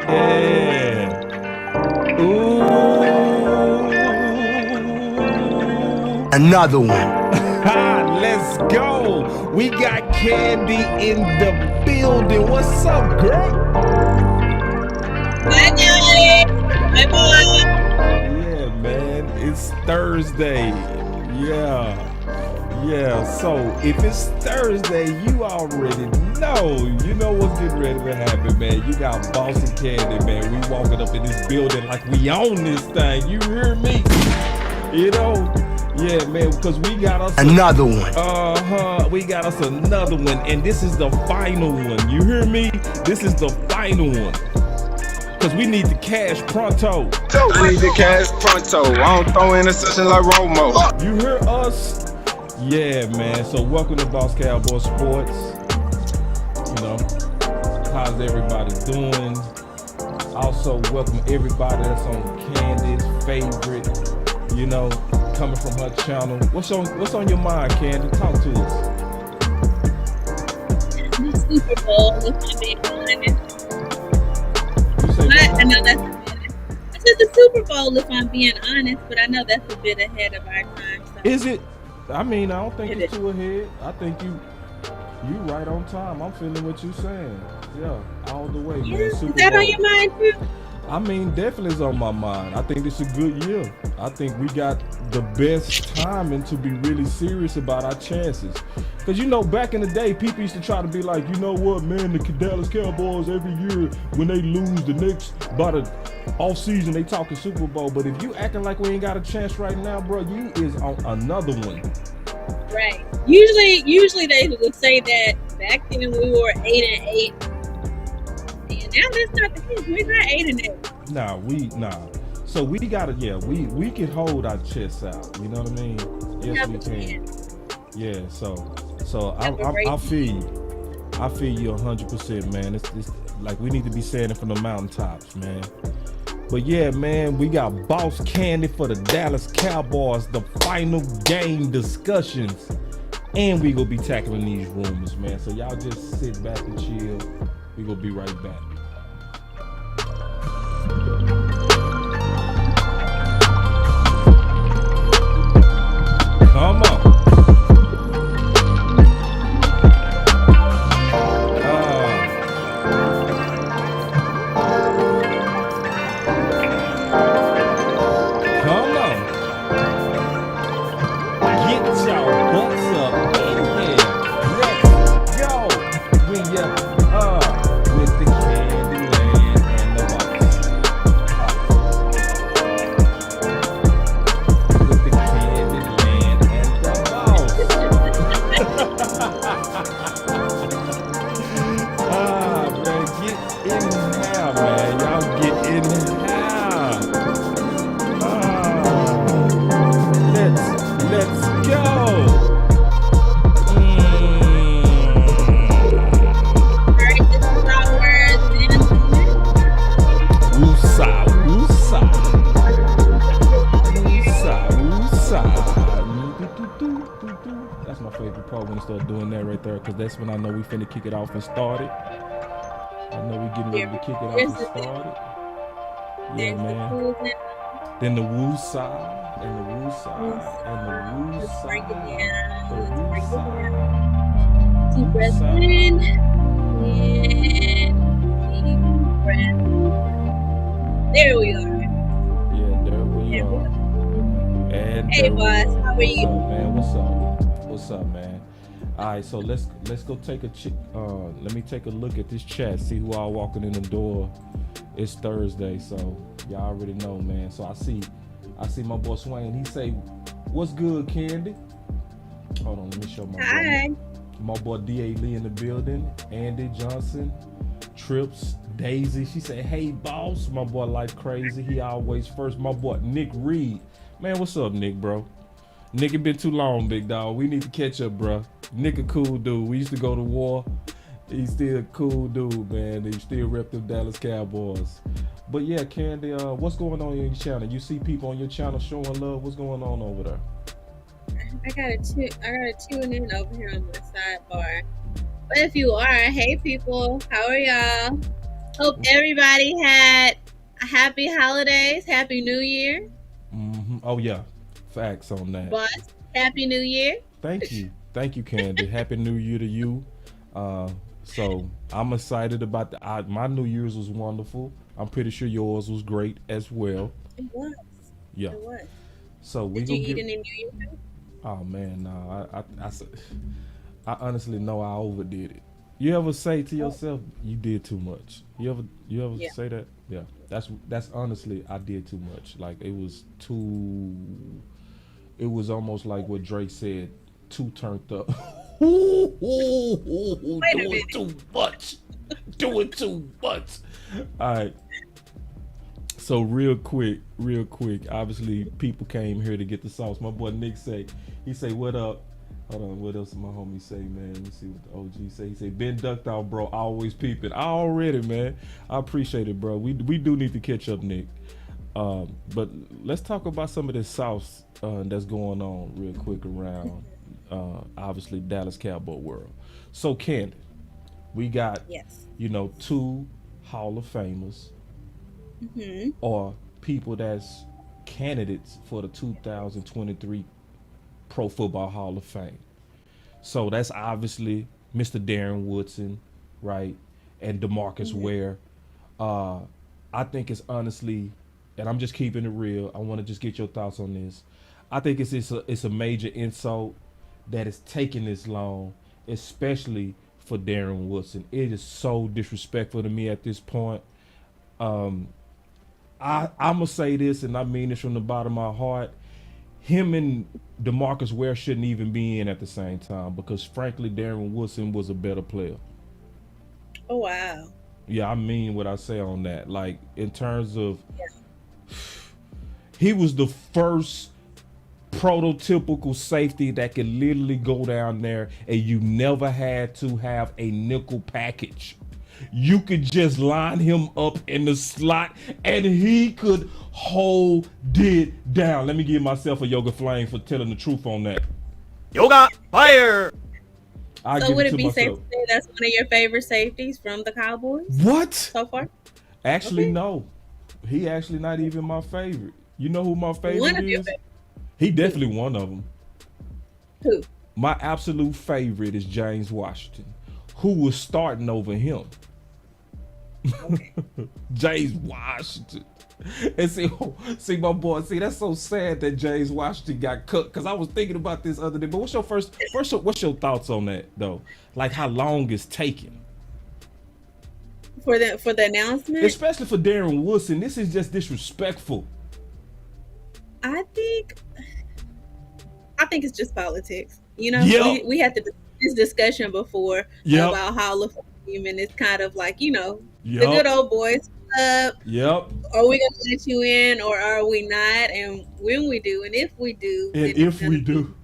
Yeah. Ooh. Another one. Let's go. We got Candy in the building. What's up, girl? Hi, guys. Hi, boy. Yeah, man. It's Thursday. Yeah. So if it's Thursday, you already know. You know what's getting ready to happen, man. You got Boss and Candy, man. We walking up in this building like we own this thing. You hear me? You know? Yeah, man, because we got us another one. We got us another one, and this is the final one. You hear me? This is the final one. Because we need the cash pronto. I need the cash pronto. I don't throw in a session like Romo. You hear us? Yeah, man. So welcome to Boss Cowboy Sports. You know, how's everybody doing? Also, welcome everybody that's on Candy's favorite, you know, coming from her channel. What's on your mind, Candy? Talk to us. The Super Bowl, if I'm being honest. You say But I know that's a bit. I said the Super Bowl, if I'm being honest, but I know that's a bit ahead of our time. So. Is it? I mean, I don't think it's too ahead. I think you right on time. I'm feeling what you're saying. Yeah, all the way, man. Super Is that Bowl. on your mind too? I mean, definitely is on my mind. I think this is a good year. I think we got the best timing to be really serious about our chances. Because, you know, back in the day, people used to try to be like, you know what, man, the Dallas Cowboys every year, when they lose the next, by the off season, they talking Super Bowl. But if you acting like we ain't got a chance right now, bro, you is on another one. Right. Usually they would say that back then we were 8-8. And now that's not the case. We're not 8-8. Nah. So we gotta, we can hold our chests out. You know what I mean? Yes, we can. Yeah. So I feel you. I feel you 100%, man. It's like we need to be saying it from the mountaintops, man. But yeah, man, we got Boss Candy for the Dallas Cowboys, the final game discussions, and we gonna be tackling these rumors, man. So y'all just sit back and chill. We gonna be right back. Come on. Come on. Get your butts up in here. Let's go. With the Candyland and the box. With the Candyland and the boss. Man, get in now, man. Y'all get in now. Let's go. Alright, this is our words and Woosa. That's my favorite part when they start doing that right there, because that's when I know we finna kick it off and start it. I know we getting ready to kick it off and start it. Yeah, man. Then the woo-sa, and the woo-sa, and the woo-sa. Let's break it down. The Let's break it woo-sa. down. Deep breath in. And deep breath. There we are. Yeah, there we are. And Hey, boss, how are you? What's up, man? All right, so let's go take let me take a look at this chat, see who all walking in the door. It's Thursday, so y'all already know, man. So I see my boy Swain. He say, "What's good, Candy?" Hold on, let me show my Hi. boy. My boy D.A. Lee in the building. Andy Johnson, Trips, Daisy. She said, "Hey, boss." My boy Life Crazy. He always first. My boy Nick Reed. Man, what's up, Nick, bro? Nick, it been too long, big dog. We need to catch up, bro. Nick a cool dude. We used to go to war. He's still a cool dude, man. He still rep the Dallas Cowboys. But yeah, Candy, what's going on your channel? You see people on your channel showing love. What's going on over there? I gotta tune in over here on the sidebar. But if you are, hey people, how are y'all? Hope everybody had a happy holidays, happy New Year. Oh yeah, facts on that. Boss, happy New Year. Thank you, Candy. Happy New Year to you. Uh, so I'm excited about my New Year's was wonderful. I'm pretty sure yours was great as well. It was. Yeah. It was. So we Did you gonna eat get. any New Year food? Oh man, no. I honestly know I overdid it. You ever say to yourself, "You did too much"? You ever Yeah. say that? Yeah. That's honestly, I did too much. Like it was too. It was almost like what Drake said, too turned up. Wait a Doing minute. too much. Doing too much. All right. So real quick. Obviously, people came here to get the sauce. My boy Nick he say, "What up?" Hold on, what else my homie say, man? Let me see what the OG say. He say, "Been ducked out, bro. Always peeping." Already, man. I appreciate it, bro. We do need to catch up, Nick. But let's talk about some of this sauce that's going on real quick around, obviously, Dallas Cowboy world. So, Candy, we got, Yes. two Hall of Famers Mm-hmm. or people that's candidates for the 2023 Pro Football Hall of Fame. So that's obviously Mr. Darren Woodson, right, and DeMarcus Ware. Uh, I think it's honestly, and I'm just keeping it real. I want to just get your thoughts on this. I think it's a major insult that it's taking this long, especially for Darren Woodson. It is so disrespectful to me at this point. I'm gonna say this, and I mean this from the bottom of my heart. Him and DeMarcus Ware shouldn't even be in at the same time because, frankly, Darren Woodson was a better player. Oh wow. Yeah, I mean what I say on that. Like, in terms of, he was the first prototypical safety that could literally go down there and you never had to have a nickel package. You could just line him up in the slot and he could hold it down. Let me give myself a yoga flame for telling the truth on that. Yoga fire. I So give would it it to be safe myself. to say that's one of your favorite safeties from the Cowboys What? so far? Actually, Okay. no. He actually not even my favorite. You know who my favorite One of your is? favorites. He definitely one of them. Who? My absolute favorite is James Washington, who was starting over him. Okay. James Washington. And see my boy, that's so sad that James Washington got cut, because I was thinking about this other day. But what's your thoughts on that though? Like how long it's taking? For the announcement? Especially for Darren Woodson, this is just disrespectful. I think it's just politics. Yep. We had this discussion before Yep. about Hall of Fame, and it's kind of like, the Yep. good old boys club. Yep. Are we gonna let you in or are we not? And when we do, and if we do, And then it's if gonna we be do,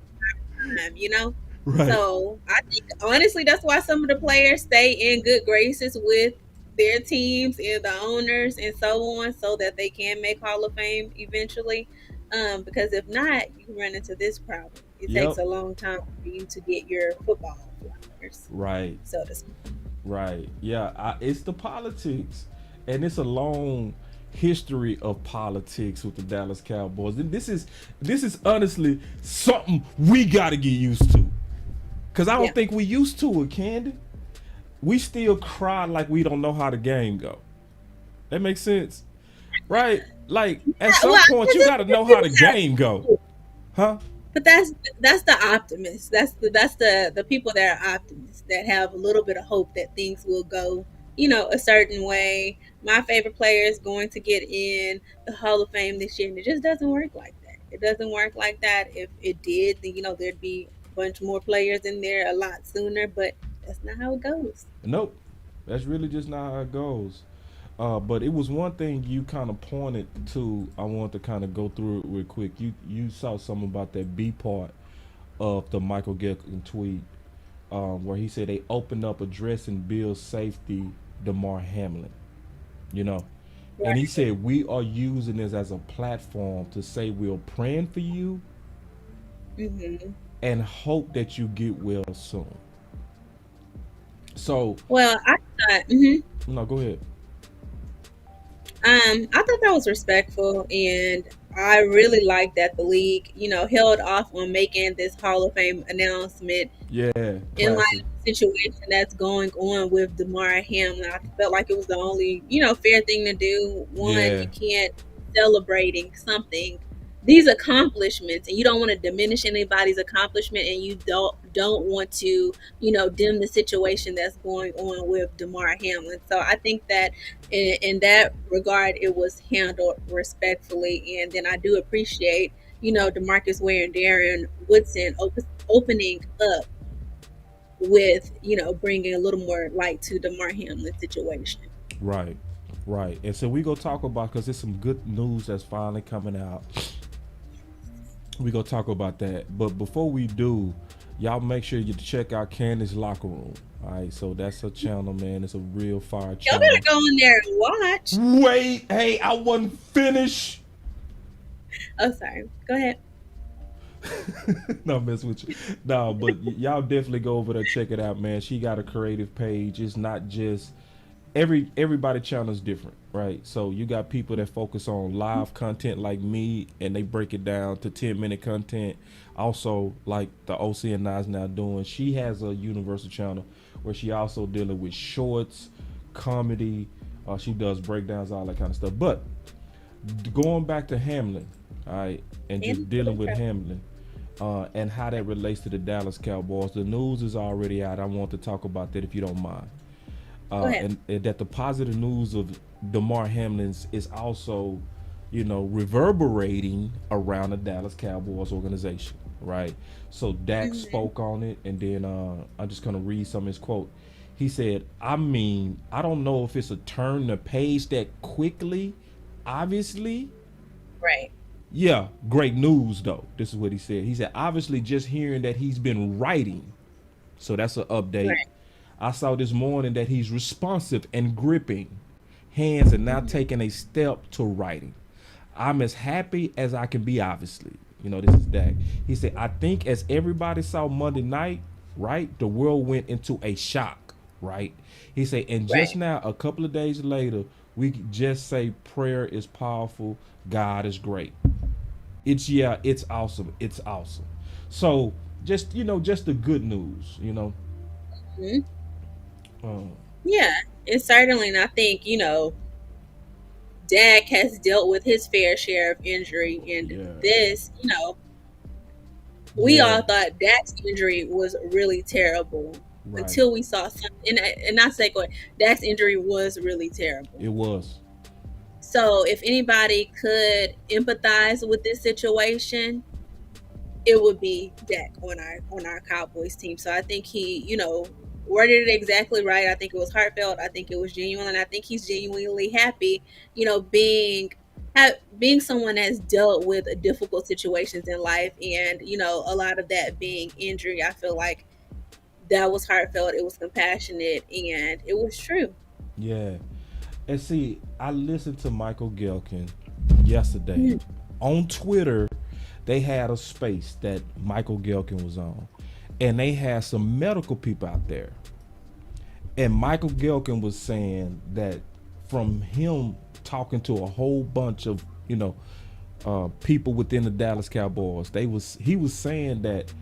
time. right. So I think honestly that's why some of the players stay in good graces with their teams and the owners and so on, so that they can make Hall of Fame eventually. Because if not, you run into this problem. It Yep. takes a long time for you to get your football flowers, Right. so to speak. Right. Yeah. It's the politics, and it's a long history of politics with the Dallas Cowboys. And this is honestly something we got to get used to, because I don't Yeah. think we used to it, Candy. We still cry like we don't know how the game go. That makes sense, right? Like at some Well, point you got to know how the game go, huh? But that's the optimists. That's the people that are optimists, that have a little bit of hope that things will go, a certain way. My favorite player is going to get in the Hall of Fame this year, and it just doesn't work like that. It doesn't work like that. If it did, then there'd be a bunch more players in there a lot sooner. But that's not how it goes. Nope, that's really just not how it goes. But it was one thing you kind of pointed to. I want to kind of go through it real quick. You saw something about that B part of the Michael Gehlken tweet, where he said they opened up addressing Bill's safety, Damar Hamlin. And he said we are using this as a platform to say we're praying for you Mm-hmm. and hope that you get well soon. So Well, I thought. Mm-hmm. no, go ahead. I thought that was respectful, and I really like that the league, held off on making this Hall of Fame announcement Yeah, in light classic. of the situation that's going on with Damar Hamlin. I felt like it was the only, fair thing to do. One, Yeah, you can't celebrating something, these accomplishments, and you don't want to diminish anybody's accomplishment, and you don't want to, dim the situation that's going on with Damar Hamlin. So I think that in that regard, it was handled respectfully, and then I do appreciate, Demarcus Ware and Darren Woodson opening up with bringing a little more light to the Damar Hamlin situation. right, right. And so we go talk about because there's some good news that's finally coming out. We go talk about that. But before we do, y'all make sure you check out Candy's Locker Room. All right, so that's a channel, man. It's a real fire Y'all better channel. go in there and watch. Wait, hey, I wasn't finished. Oh, sorry. Go ahead. No, mess with you. No, but y'all definitely go over there, check it out, man. She got a creative page. It's not just everybody channel is different, right? So you got people that focus on live content like me, and they break it down to 10-minute content. Also, like the OC and Nas now doing. She has a universal channel where she also dealing with shorts, comedy. She does breakdowns, all that kind of stuff. But going back to Hamlin, all right, and just dealing with Hamlin. And how that relates to the Dallas Cowboys. The news is already out. I want to talk about that if you don't mind. And that the positive news of Damar Hamlin's is also, reverberating around the Dallas Cowboys organization, right? So Dak spoke on it, and then I'm just gonna read some of his quote. He said, "I mean, I don't know if it's a turn the page that quickly, obviously." Right. Yeah, great news though. This is what he said. He said, obviously, just hearing that he's been writing, so that's an update. Right. I saw this morning that he's responsive and gripping hands and now taking a step to writing. I'm as happy as I can be, obviously. This is Dak. He said, I think as everybody saw Monday night, right, the world went into a shock, right? He said, and just now, a couple of days later, we could just say prayer is powerful, God is great. It's awesome. It's awesome. So just the good news. Mm-hmm. Yeah, and certainly, and I think Dak has dealt with his fair share of injury, and this, we all thought Dak's injury was really terrible until we saw something. And not say Dak's injury was really terrible. It was. So if anybody could empathize with this situation, it would be Dak on our Cowboys team. So I think he, worded it exactly right. I think it was heartfelt. I think it was genuine, and I think he's genuinely happy, being someone that's dealt with difficult situations in life, and a lot of that being injury. I feel like that was heartfelt. It was compassionate, and it was true. Yeah. And see, I listened to Michael Gelkin yesterday. On Twitter, they had a space that Michael Gelkin was on. And they had some medical people out there. And Michael Gelkin was saying that from him talking to a whole bunch of, people within the Dallas Cowboys, he was saying that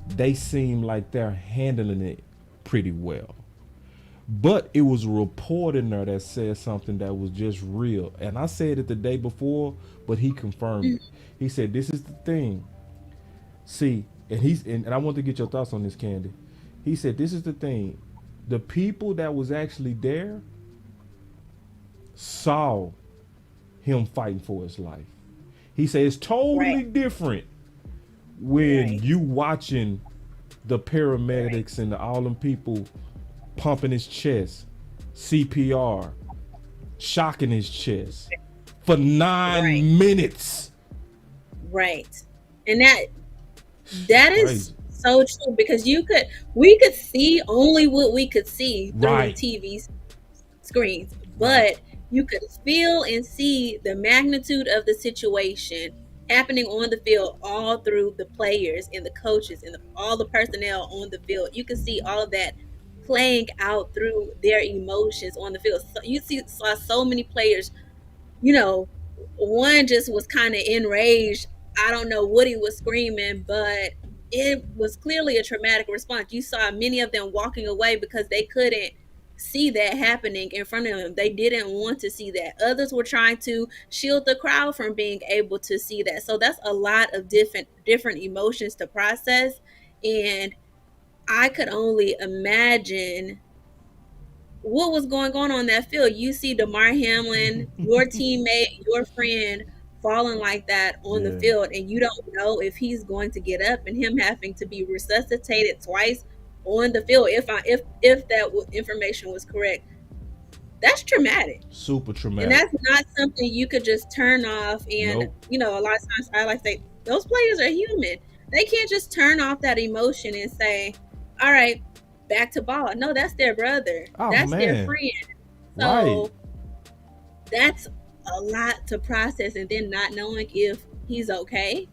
they seem like they're handling it pretty well. But it was a report in there that said something that was just real. And I said it the day before, but he confirmed it. He said, this is the thing. See, and I want to get your thoughts on this, Candy. He said, this is the thing. The people that was actually there saw him fighting for his life. He said, it's totally different when you watching the paramedics and all them people pumping his chest, CPR, shocking his chest for 9 minutes. Right. And that is so true, because we could see only what we could see through the TV screens, but you could feel and see the magnitude of the situation happening on the field all through the players and the coaches and all the personnel on the field. You can see all of that playing out through their emotions on the field. So you saw so many players one just was kind of enraged. I don't know what he was screaming, but it was clearly a traumatic response. You saw many of them walking away because they couldn't see that happening in front of them. They didn't want to see that. Others were trying to shield the crowd from being able to see that. So that's a lot of different emotions to process. And I could only imagine what was going on that field. You see Damar Hamlin, your teammate, your friend, falling like that on the field, and you don't know if he's going to get up, and him having to be resuscitated twice on the field. If that information was correct, that's traumatic. Super traumatic. And that's not something you could just turn off. And a lot of times I like to say those players are human. They can't just turn off that emotion and say, all right, back to ball. No, that's their brother. That's their friend. So that's a lot to process, and then not knowing if he's okay.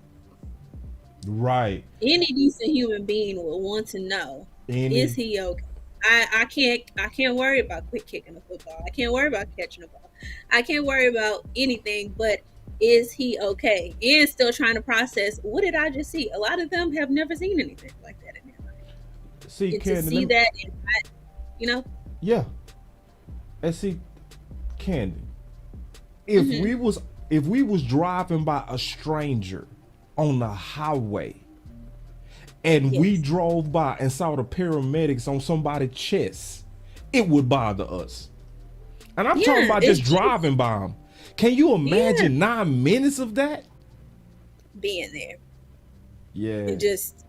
Right. Any decent human being will want to know, is he okay? I can't worry about quick kicking the football. I can't worry about catching the ball. I can't worry about anything, but is he okay? And still trying to process, what did I just see? A lot of them have never seen anything like that in their life. See, and to see that, and Yeah. And see, Candy, if we was driving by a stranger on the highway and we drove by and saw the paramedics on somebody's chest, it would bother us. And I'm talking about just driving by them. Can you imagine 9 minutes of that? Being there. Yeah. And just,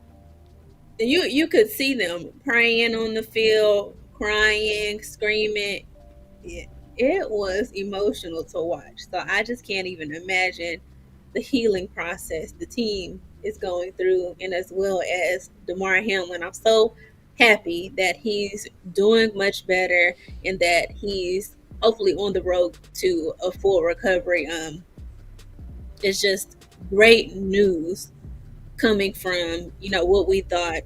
you could see them praying on the field, crying, screaming. It was emotional to watch. So I just can't even imagine the healing process the team is going through, and as well as Damar Hamlin. I'm so happy that he's doing much better and that he's hopefully on the road to a full recovery. It's just great news coming from, what we thought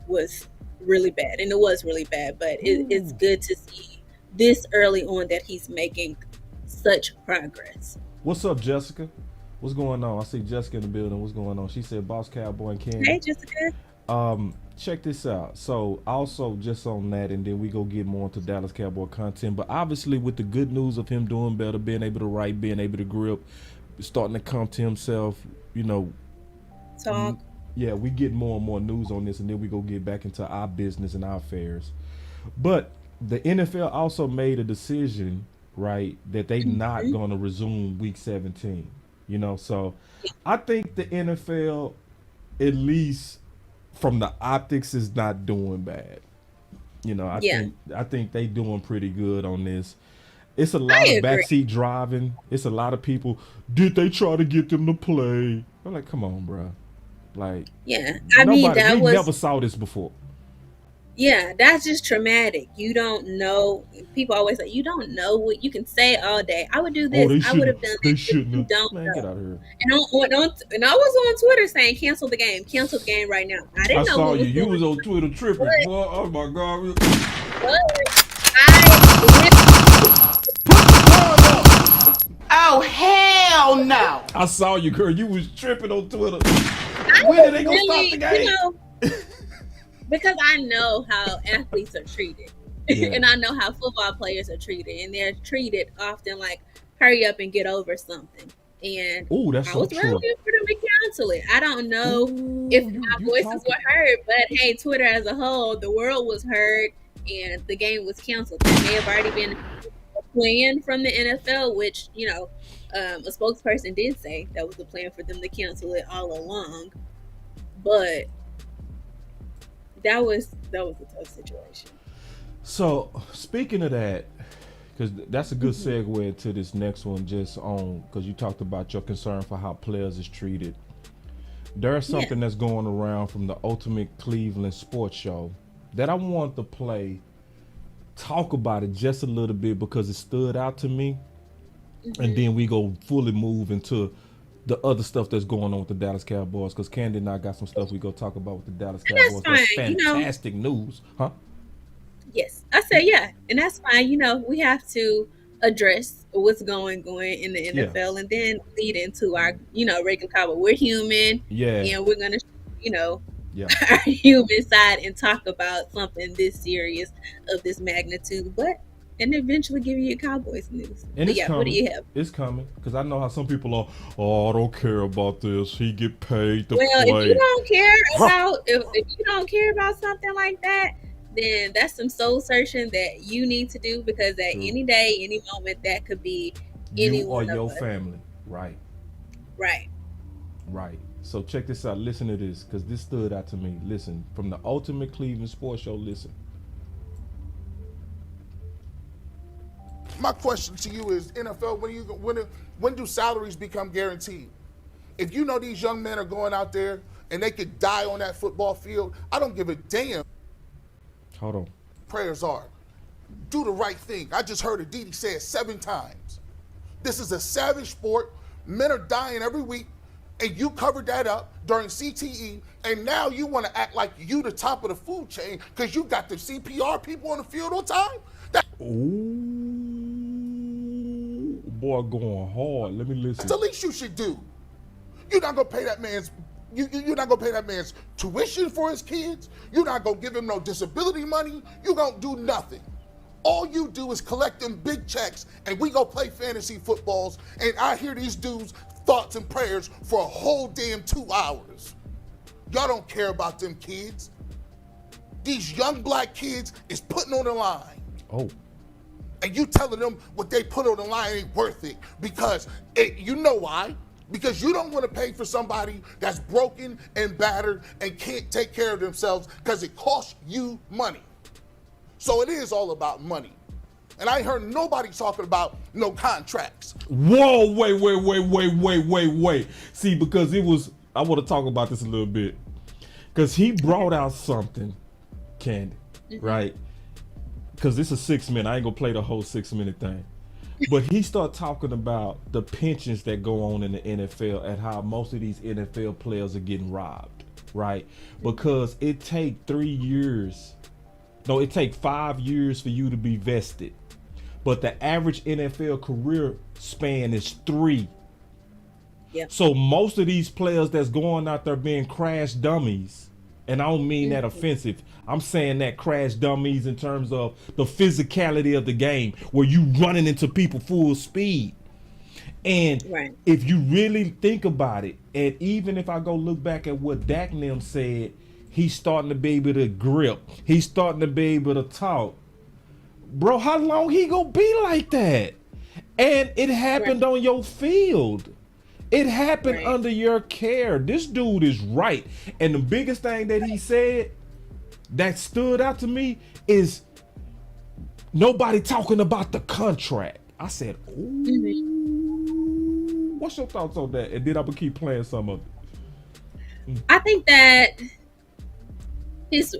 was really bad. And it was really bad, but it's good to see this early on that he's making such progress. What's up, Jessica? What's going on? I see Jessica in the building. What's going on? She said, Boss Cowboy and Candy. Hey, Jessica. Check this out. So also just on that, and then we go get more into Dallas Cowboy content. But obviously with the good news of him doing better, being able to write, being able to grip, starting to come to himself, talk. Yeah, we get more and more news on this, and then we go get back into our business and our affairs. But the NFL also made a decision, right, that they not going to resume week 17. So I think the NFL, at least from the optics, is not doing bad. I think they doing pretty good on this. It's a lot of backseat driving. It's a lot of people. Did they try to get them to play? I'm like, come on, bro. Like, we never saw this before. Yeah, that's just traumatic. You don't know. People always say, you don't know what you can say all day. I would do this. I would have done this. They shouldn't. You don't Man, know. get out of here. And I was on Twitter saying, cancel the game right now. I didn't know. Saw you. You was on Twitter tripping. Boy, oh my God. Put the gun up. Oh, hell no. I saw you, girl. You was tripping on Twitter. When are they going to stop the game? Because I know how athletes are treated. And I know how football players are treated. And they're treated often like, hurry up and get over something. And that's I was so true. really for them to cancel it. I don't know if my voices were heard, but hey, Twitter as a whole, the world was heard and the game was canceled. There may have already been a plan from the NFL, which, a spokesperson did say that was a plan for them to cancel it all along. But that was a tough situation. So speaking of that, because that's a good segue into this next one, just on because you talked about your concern for how players is treated. There's something that's going around from the Ultimate Cleveland Sports Show that I want to talk about it just a little bit because it stood out to me, and then we go fully move into the other stuff that's going on with the Dallas Cowboys, because Candy and I got some stuff we go talk about with the Dallas Cowboys. That's fantastic news, huh? Yes, I say and that's fine. We have to address what's going in the NFL, and then lead into our regular Cowboy. We're human, and we're gonna our human side and talk about something this serious of this magnitude, and eventually give you Cowboys news. And it's coming. What do you have? It's coming, because I know how some people are. Oh, I don't care about this. He get paid to play. If you don't care about if you don't care about something like that, then that's some soul searching that you need to do, because at any day, any moment, that could be anyone or your family. Right. So check this out. Listen to this, because this stood out to me. Listen, from the Ultimate Cleveland Sports Show. Listen. My question to you is, NFL, when do salaries become guaranteed? If you know these young men are going out there and they could die on that football field, I don't give a damn. Hold on. Prayers are, do the right thing. I just heard Aditi say it 7 times. This is a savage sport. Men are dying every week, and you covered that up during CTE, and now you want to act like you the top of the food chain because you got the CPR people on the field on time? Ooh, boy, going hard. Let me listen. That's the least you should do. You're not gonna pay that man's. You're not gonna pay that man's tuition for his kids. You're not gonna give him no disability money. You don't do nothing. All you do is collect them big checks, and we go play fantasy footballs. And I hear these dudes' thoughts and prayers for a whole damn 2 hours. Y'all don't care about them kids. These young black kids is putting on the line. Oh. And you telling them what they put on the line ain't worth it, because you know why? Because you don't want to pay for somebody that's broken and battered and can't take care of themselves, because it costs you money. So it is all about money. And I ain't heard nobody talking about no contracts. Whoa, wait. See, because I want to talk about this a little bit. Because he brought out something, Candy, right? Because this is 6 minutes. I ain't going to play the whole 6 minute thing. But he started talking about the pensions that go on in the NFL and how most of these NFL players are getting robbed, right? Because it take 3 years. No, it take 5 years for you to be vested. But the average NFL career span is 3. Yep. So most of these players that's going out there being crash dummies, and I don't mean that offensive, I'm saying that crash dummies in terms of the physicality of the game, where you running into people full speed. And if you really think about it, and even if I go look back at what Dak and them said, he's starting to be able to grip. He's starting to be able to talk. Bro, how long he gonna be like that? And it happened on your field. It happened under your care. This dude is right. And the biggest thing that he said that stood out to me is nobody talking about the contract. I said, ooh. What's your thoughts on that? And then I'm gonna keep playing some of it. I think that he's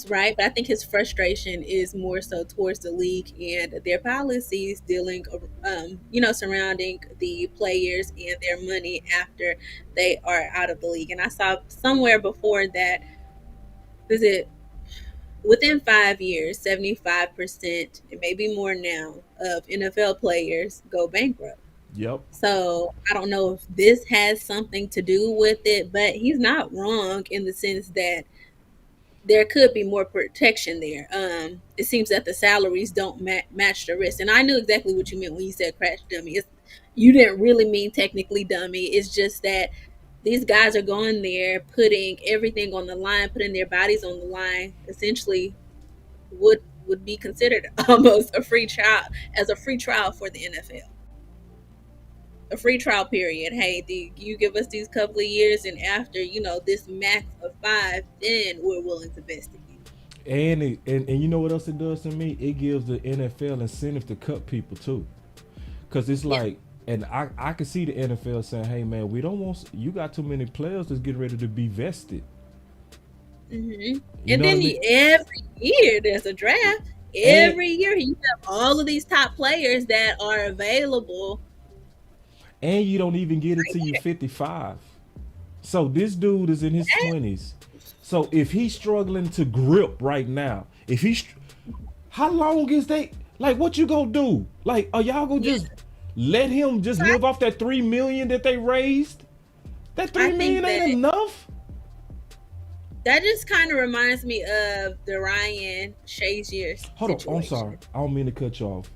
right, but I think his frustration is more so towards the league and their policies dealing, surrounding the players and their money after they are out of the league. And I saw somewhere before that, within 5 years, 75%, and maybe more now, of NFL players go bankrupt. Yep. So I don't know if this has something to do with it, but he's not wrong in the sense that there could be more protection there. It seems that the salaries don't match the risk. And I knew exactly what you meant when you said crash dummy. You didn't really mean technically dummy. It's just that these guys are going there, putting everything on the line, putting their bodies on the line, essentially would be considered almost a free trial for the NFL. A free trial period. Hey, you give us these couple of years, and after this max of 5, then we're willing to vest in you. And you know what else it does to me? It gives the NFL incentive to cut people too, because it's like, and I can see the NFL saying, "Hey man, we don't want you got too many players that's getting ready to be vested." And then every year there's a draft. Every year you have all of these top players that are available. And you don't even get it till you're 55. So this dude is in his 20s. So if he's struggling to grip right now, how long is they? Like, what you gonna do? Like, are y'all gonna just let him just live off that $3 million that they raised? That $3 million ain't enough. That just kind of reminds me of the Ryan Shazier Hold on, situation. I'm sorry. I don't mean to cut you off.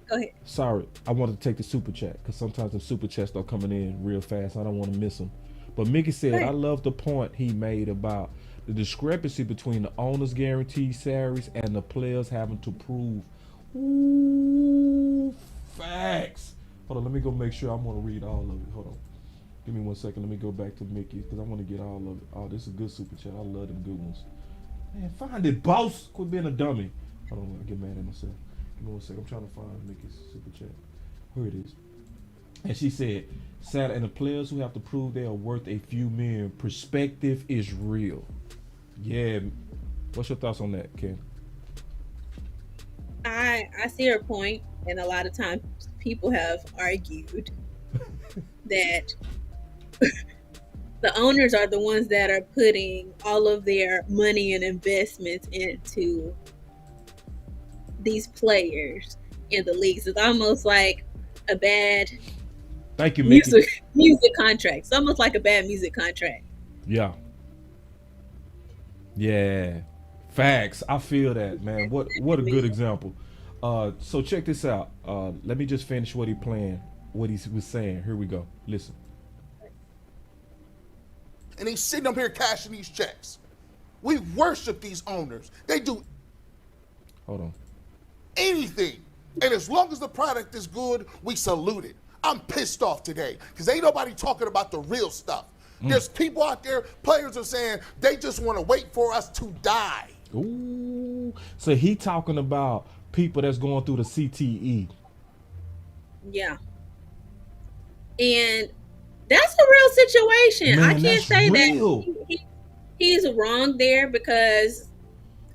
Go ahead. Sorry, I wanted to take the super chat because sometimes the super chats start coming in real fast. I don't want to miss them. But Mickey said, I love the point he made about the discrepancy between the owner's guaranteed salaries and the players having to prove. Ooh, facts. Hold on, let me go make sure I'm going to read all of it. Hold on. Give me 1 second. Let me go back to Mickey because I want to get all of it. Oh, this is a good super chat. I love them good ones. Man, find it, boss. Quit being a dummy. Hold on, I get mad at myself. Give me 1 second. I'm trying to find Mickey's super chat. Here it is. And she said, sad, and the players who have to prove they are worth a few million, perspective is real. Yeah. What's your thoughts on that, Ken? I see her point, and a lot of times people have argued that the owners are the ones that are putting all of their money and investments into these players in the leagues. It's almost like a bad Thank you, Mickey. music contract. It's almost like a bad music contract. Yeah. Yeah. Facts. I feel that, man. What a good example. So check this out. Let me just finish what he was saying. Here we go. Listen. And he's sitting up here cashing these checks. We worship these owners. They do anything. And as long as the product is good, we salute it. I'm pissed off today because ain't nobody talking about the real stuff. There's people out there, players are saying they just want to wait for us to die. Ooh. So he talking about people that's going through the CTE. Yeah. And that's a real situation. Man, I can't say real. that he's wrong there because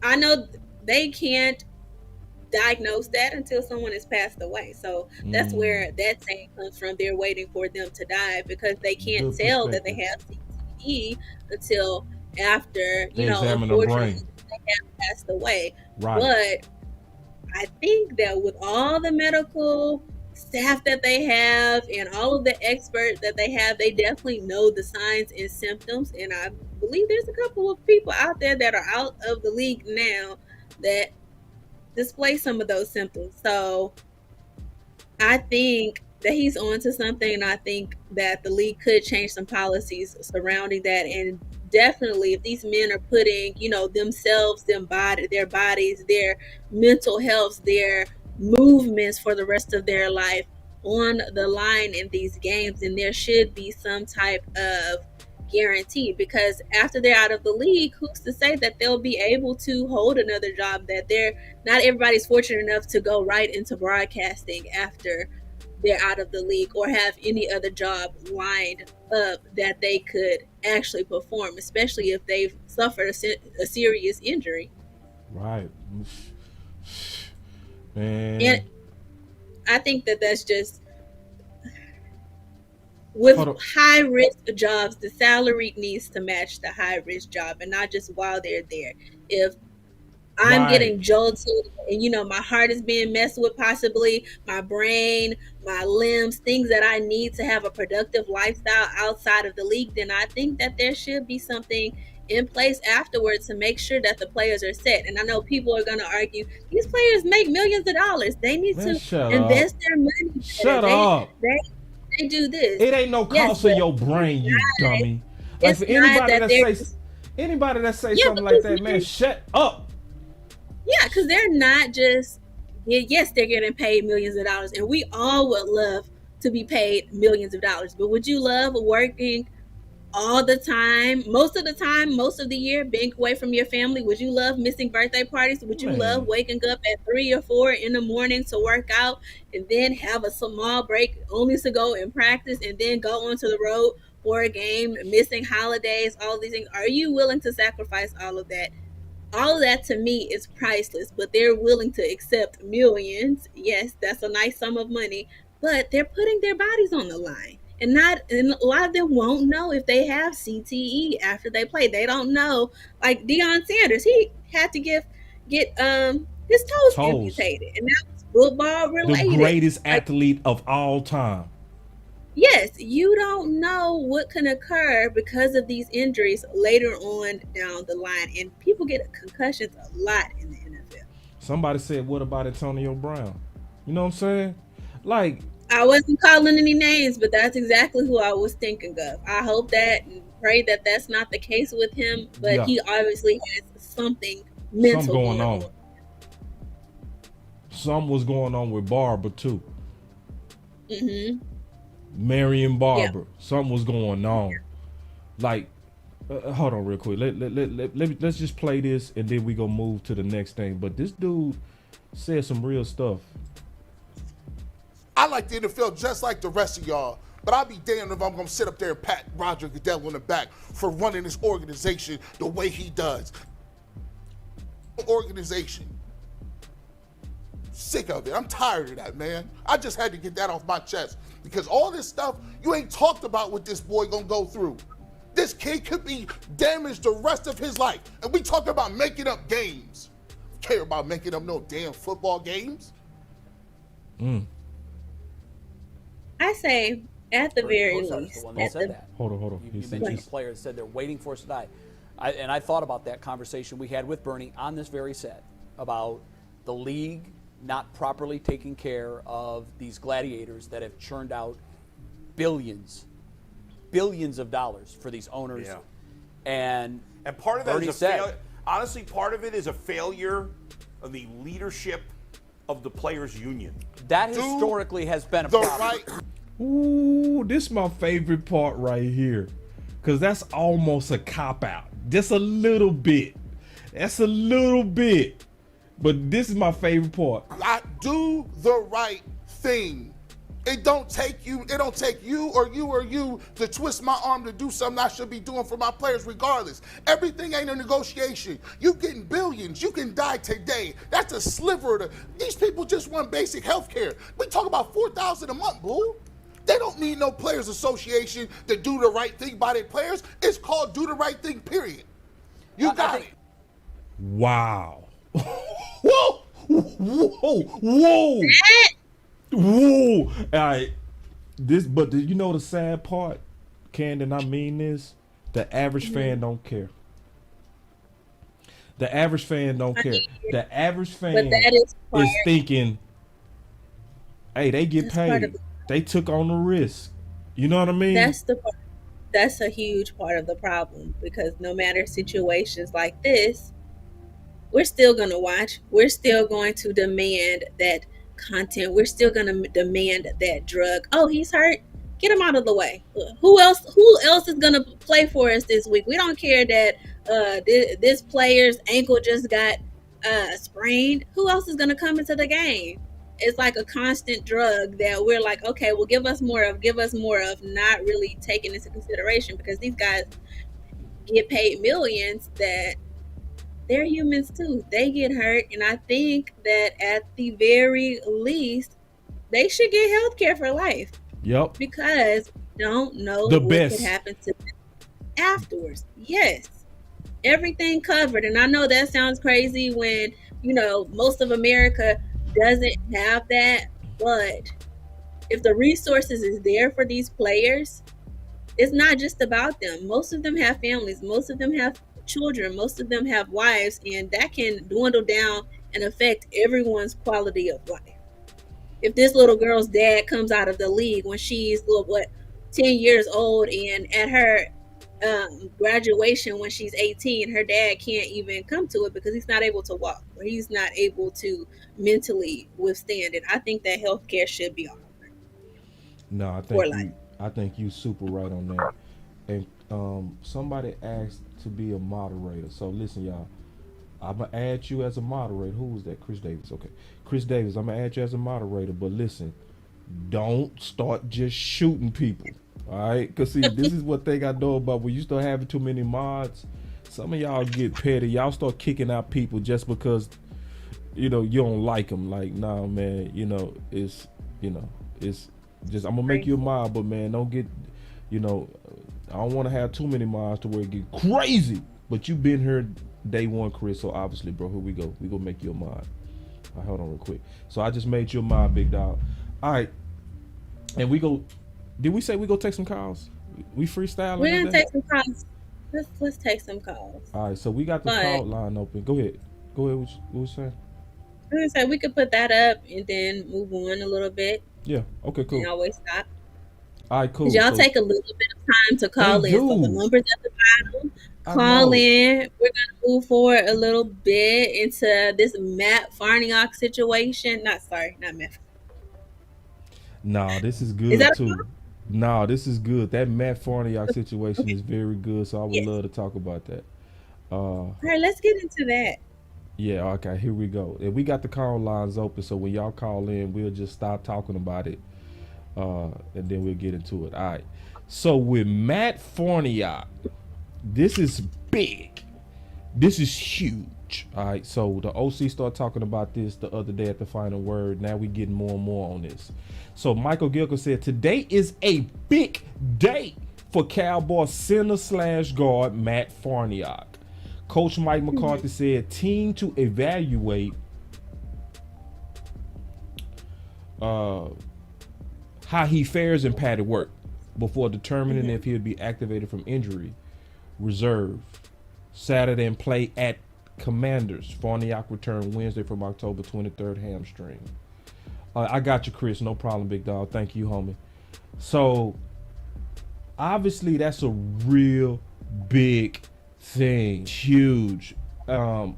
I know they can't diagnose that until someone has passed away. So that's where that saying comes from. They're waiting for them to die because they can't tell that they have CTE until after, unfortunately they have passed away. Right. But I think that with all the medical staff that they have and all of the experts that they have, they definitely know the signs and symptoms. And I believe there's a couple of people out there that are out of the league now that display some of those symptoms. So I think that he's on to something, and I think that the league could change some policies surrounding that. And definitely if these men are putting, themselves, their bodies, their mental health, their movements for the rest of their life on the line in these games, then there should be some type of guarantee, because after they're out of the league, who's to say that they'll be able to hold another job, that not everybody's fortunate enough to go right into broadcasting after they're out of the league or have any other job lined up that they could actually perform, especially if they've suffered a serious injury. Right. Man. And I think that that's just with high risk jobs, the salary needs to match the high risk job and not just while they're there. If I'm getting jolted and, my heart is being messed with, possibly my brain, my limbs, things that I need to have a productive lifestyle outside of the league, then I think that there should be something in place afterwards to make sure that the players are set. And I know people are going to argue, these players make millions of dollars. They need to invest their money. Shut up. They do this. It ain't no cost of your brain, you dummy. Like, for anybody that say something like that, man, shut up. Yeah, because they're not just, yes, they're getting paid millions of dollars, and we all would love to be paid millions of dollars. But would you love working all the time, most of the year, being away from your family? Would you love missing birthday parties? Would you love waking up at 3 or 4 in the morning to work out and then have a small break only to go and practice and then go onto the road for a game, missing holidays, all these things? Are you willing to sacrifice all of that? All of that to me is priceless, but they're willing to accept millions. Yes, that's a nice sum of money, but they're putting their bodies on the line. And a lot of them won't know if they have CTE after they play. They don't know. Like Deion Sanders, he had to get his toes amputated, and that was football The related. greatest Like, athlete of all time. yes, you don't know what can occur because of these injuries later on down the line. And people get concussions a lot in the NFL. Somebody said, what about Antonio Brown? You know what I'm saying? Like, I wasn't calling any names, but that's exactly who I was thinking of. I hope that and pray that that's not the case with him, but yeah, he obviously has something something mental going on. Something was going on with Barber too. Mm-hmm. Marion Yeah. Barber. Something was going on. Like, hold on real quick. Let's just play this and then we gonna move to the next thing. But this dude said some real stuff. I like the NFL just like the rest of y'all, but I'll be damned if I'm going to sit up there and pat Roger Goodell on the back for running this organization the way he does. Organization. Sick of it. I'm tired of that, man. I just had to get that off my chest because all this stuff, you ain't talked about what this boy going to go through. This kid could be damaged the rest of his life, and we talk about making up games. Care about making up no damn football games? I say, at the very Coach was least, the one that at said the, that. Hold on. You mentioned the player that said they're waiting for us to die. I thought about that conversation we had with Bernie on this very set about the league not properly taking care of these gladiators that have churned out billions of dollars for these owners. Yeah. And part of that Bernie is honestly, part of it is a failure of the leadership of the players' union. that historically has been a problem. Right. Ooh, this is my favorite part right here. Cause that's almost a cop out. Just a little bit. That's a little bit. But this is my favorite part. I do the right thing. It don't take you or you to twist my arm to do something I should be doing for my players regardless. Everything ain't a negotiation. You getting billions. You can die today. That's a sliver of these people just want basic health care. We talk about $4,000 a month, boo. They don't need no players association to do the right thing by their players. It's called do the right thing, period. You got it. Wow. Whoa. Whoa. All right. But you know the sad part, Camden, I mean this, the average fan don't care. The average fan don't care. The average fan is thinking, hey, they get paid. They took on the risk. You know what I mean? That's a huge part of the problem because no matter situations like this, we're still going to watch. We're still going to demand that content. We're still going to demand that drug. Oh, he's hurt. Get him out of the way. Who else is going to play for us this week? We don't care that this player's ankle just got sprained. Who else is going to come into the game? It's like a constant drug that we're like, okay, well, give us more of, not really taking into consideration because these guys get paid millions that they're humans too. They get hurt. And I think that at the very least, they should get health care for life. Yep. Because we don't know what could happen to them afterwards. Yes. Everything covered. And I know that sounds crazy when, most of America doesn't have that. But if the resources is there for these players, it's not just about them. Most of them have families. Most of them have children. Most of them have wives. And that can dwindle down and affect everyone's quality of life. If this little girl's dad comes out of the league when she's 10 years old and at her graduation when she's 18, her dad can't even come to it because he's not able to walk or he's not able to mentally withstand it. I think that healthcare should be offered. No, I think you super right on that. And somebody asked to be a moderator. So listen, y'all. I'm going to add you as a moderator. Who was that? Chris Davis. Okay. Chris Davis, I'm going to add you as a moderator. But listen, don't start just shooting people. All right? Because, see, this is what they got to know about when you start having too many mods. Some of y'all get petty. Y'all start kicking out people just because, you don't like them. Like, nah, man, it's just, I'm going to make you a mod. But, man, don't get, I don't want to have too many mods to where it get crazy. But you've been here day one, Chris, so obviously, bro, here we go. We gonna make you a mod. Hold on real quick. So I just made you a mod, big dog. All right. And we go. Did we say we go take some calls? We freestyling. We're gonna take some calls. Let's take some calls. All right. So we got the call line open. Go ahead. What you saying? I'm gonna say we could put that up and then move on a little bit. Yeah. Okay. Cool. And always stop. All right. Cool. Y'all take a little bit of time to call in. So the numbers at the bottom. Call in. We're gonna move forward a little bit into this Matt Farniok situation. Not Matt. No, this is good too. No, this is good. That Matt Farniok situation is very good. So I would love to talk about that. All right, let's get into that. Yeah, okay, here we go. And we got the call lines open, so when y'all call in, we'll just stop talking about it, and then we'll get into it. All right. So with Matt Farniok, this is big. This is huge. All right. So the OC started talking about this the other day at the final word. Now we getting more and more on this. So Michael Gilker said, today is a big day for Cowboys center/guard Matt Farniok. Coach Mike McCarthy said, team to evaluate how he fares in padded work before determining if he'll be activated from injury reserve Saturday and play at Commanders. Farniok returned Wednesday from October 23rd hamstring. I got you, Chris. No problem, big dog. Thank you, homie. So obviously that's a real big thing, huge, for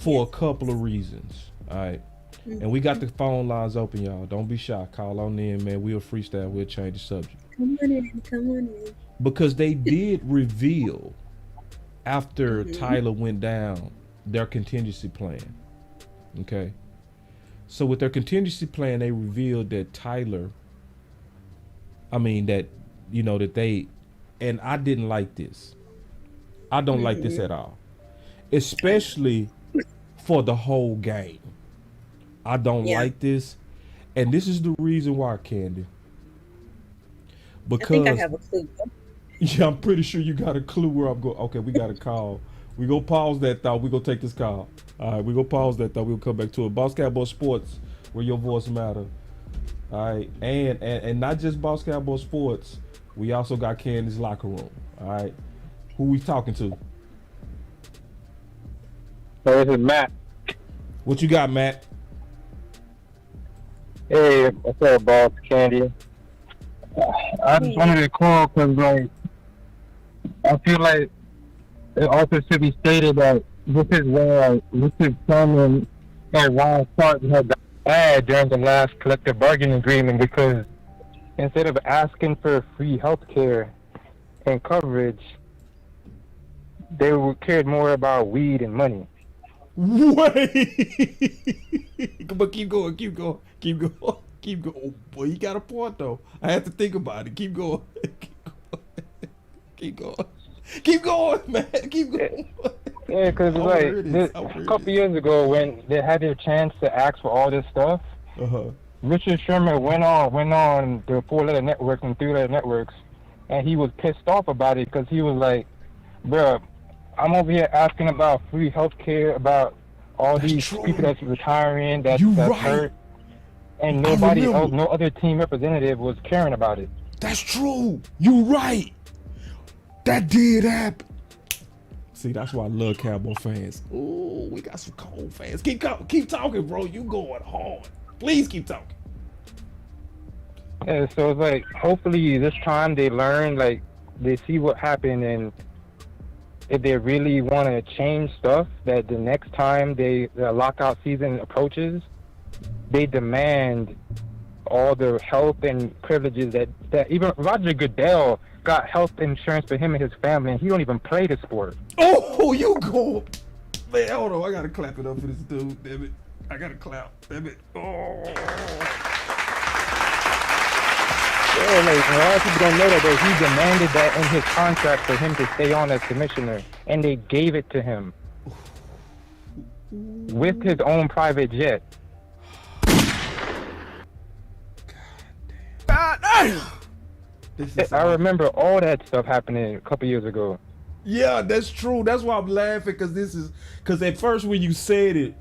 a couple of reasons. All right. And we got the phone lines open, y'all. Don't be shy. Call on in, man. We'll freestyle. We'll change the subject. Come on in. Because they did reveal after Tyler went down their contingency plan. Okay. So with their contingency plan, they revealed that that they, and I didn't like this. I don't like this at all. Especially for the whole game. I don't like this. And this is the reason why, Candy. Because I think I have a clue. Yeah, I'm pretty sure you got a clue where I'm going. Okay, we got a call. We go pause that thought. We go take this call. All right, we go pause that thought. We'll come back to it. Boss Cowboy Sports, where your voice matter. All right, and not just Boss Cowboy Sports. We also got Candy's locker room. All right, who we talking to? This is Matt. What you got, Matt? Hey, what's up, boss? Candy. I just wanted to call because, I feel like it also should be stated that this is where Richard Sherman and Ron Clark had bad during the last collective bargaining agreement, because instead of asking for free health care and coverage, they cared more about weed and money. Wait, but keep going. Oh, boy, you got a point though. I have to think about it. Keep going, man. Keep going. Yeah, because a couple years ago when they had their chance to ask for all this stuff, Richard Sherman went on the 4-letter networks and 3-letter networks, and he was pissed off about it because he was like, "Bruh, I'm over here asking about free health care, about all these people that's retiring, that's hurt, and nobody else, no other team representative was caring about it." That's true. You right. That did happen. See, that's why I love Cowboy fans. Ooh, we got some cold fans. Keep talking, bro. You going hard. Please keep talking. Yeah, so it's like, hopefully this time they learn, they see what happened, and if they really want to change stuff, that the next time the lockout season approaches, they demand all the health and privileges that even Roger Goodell got health insurance for him and his family, and he don't even play the sport. Oh, you go. Man, hold on. I got to clap it up for this dude, damn it. I got to clap, damn it. Oh. Yeah, a lot of people don't know that he demanded that in his contract for him to stay on as commissioner, and they gave it to him with his own private jet. God damn. I remember all that stuff happening a couple years ago. Yeah, that's true. That's why I'm laughing, because at first when you said it,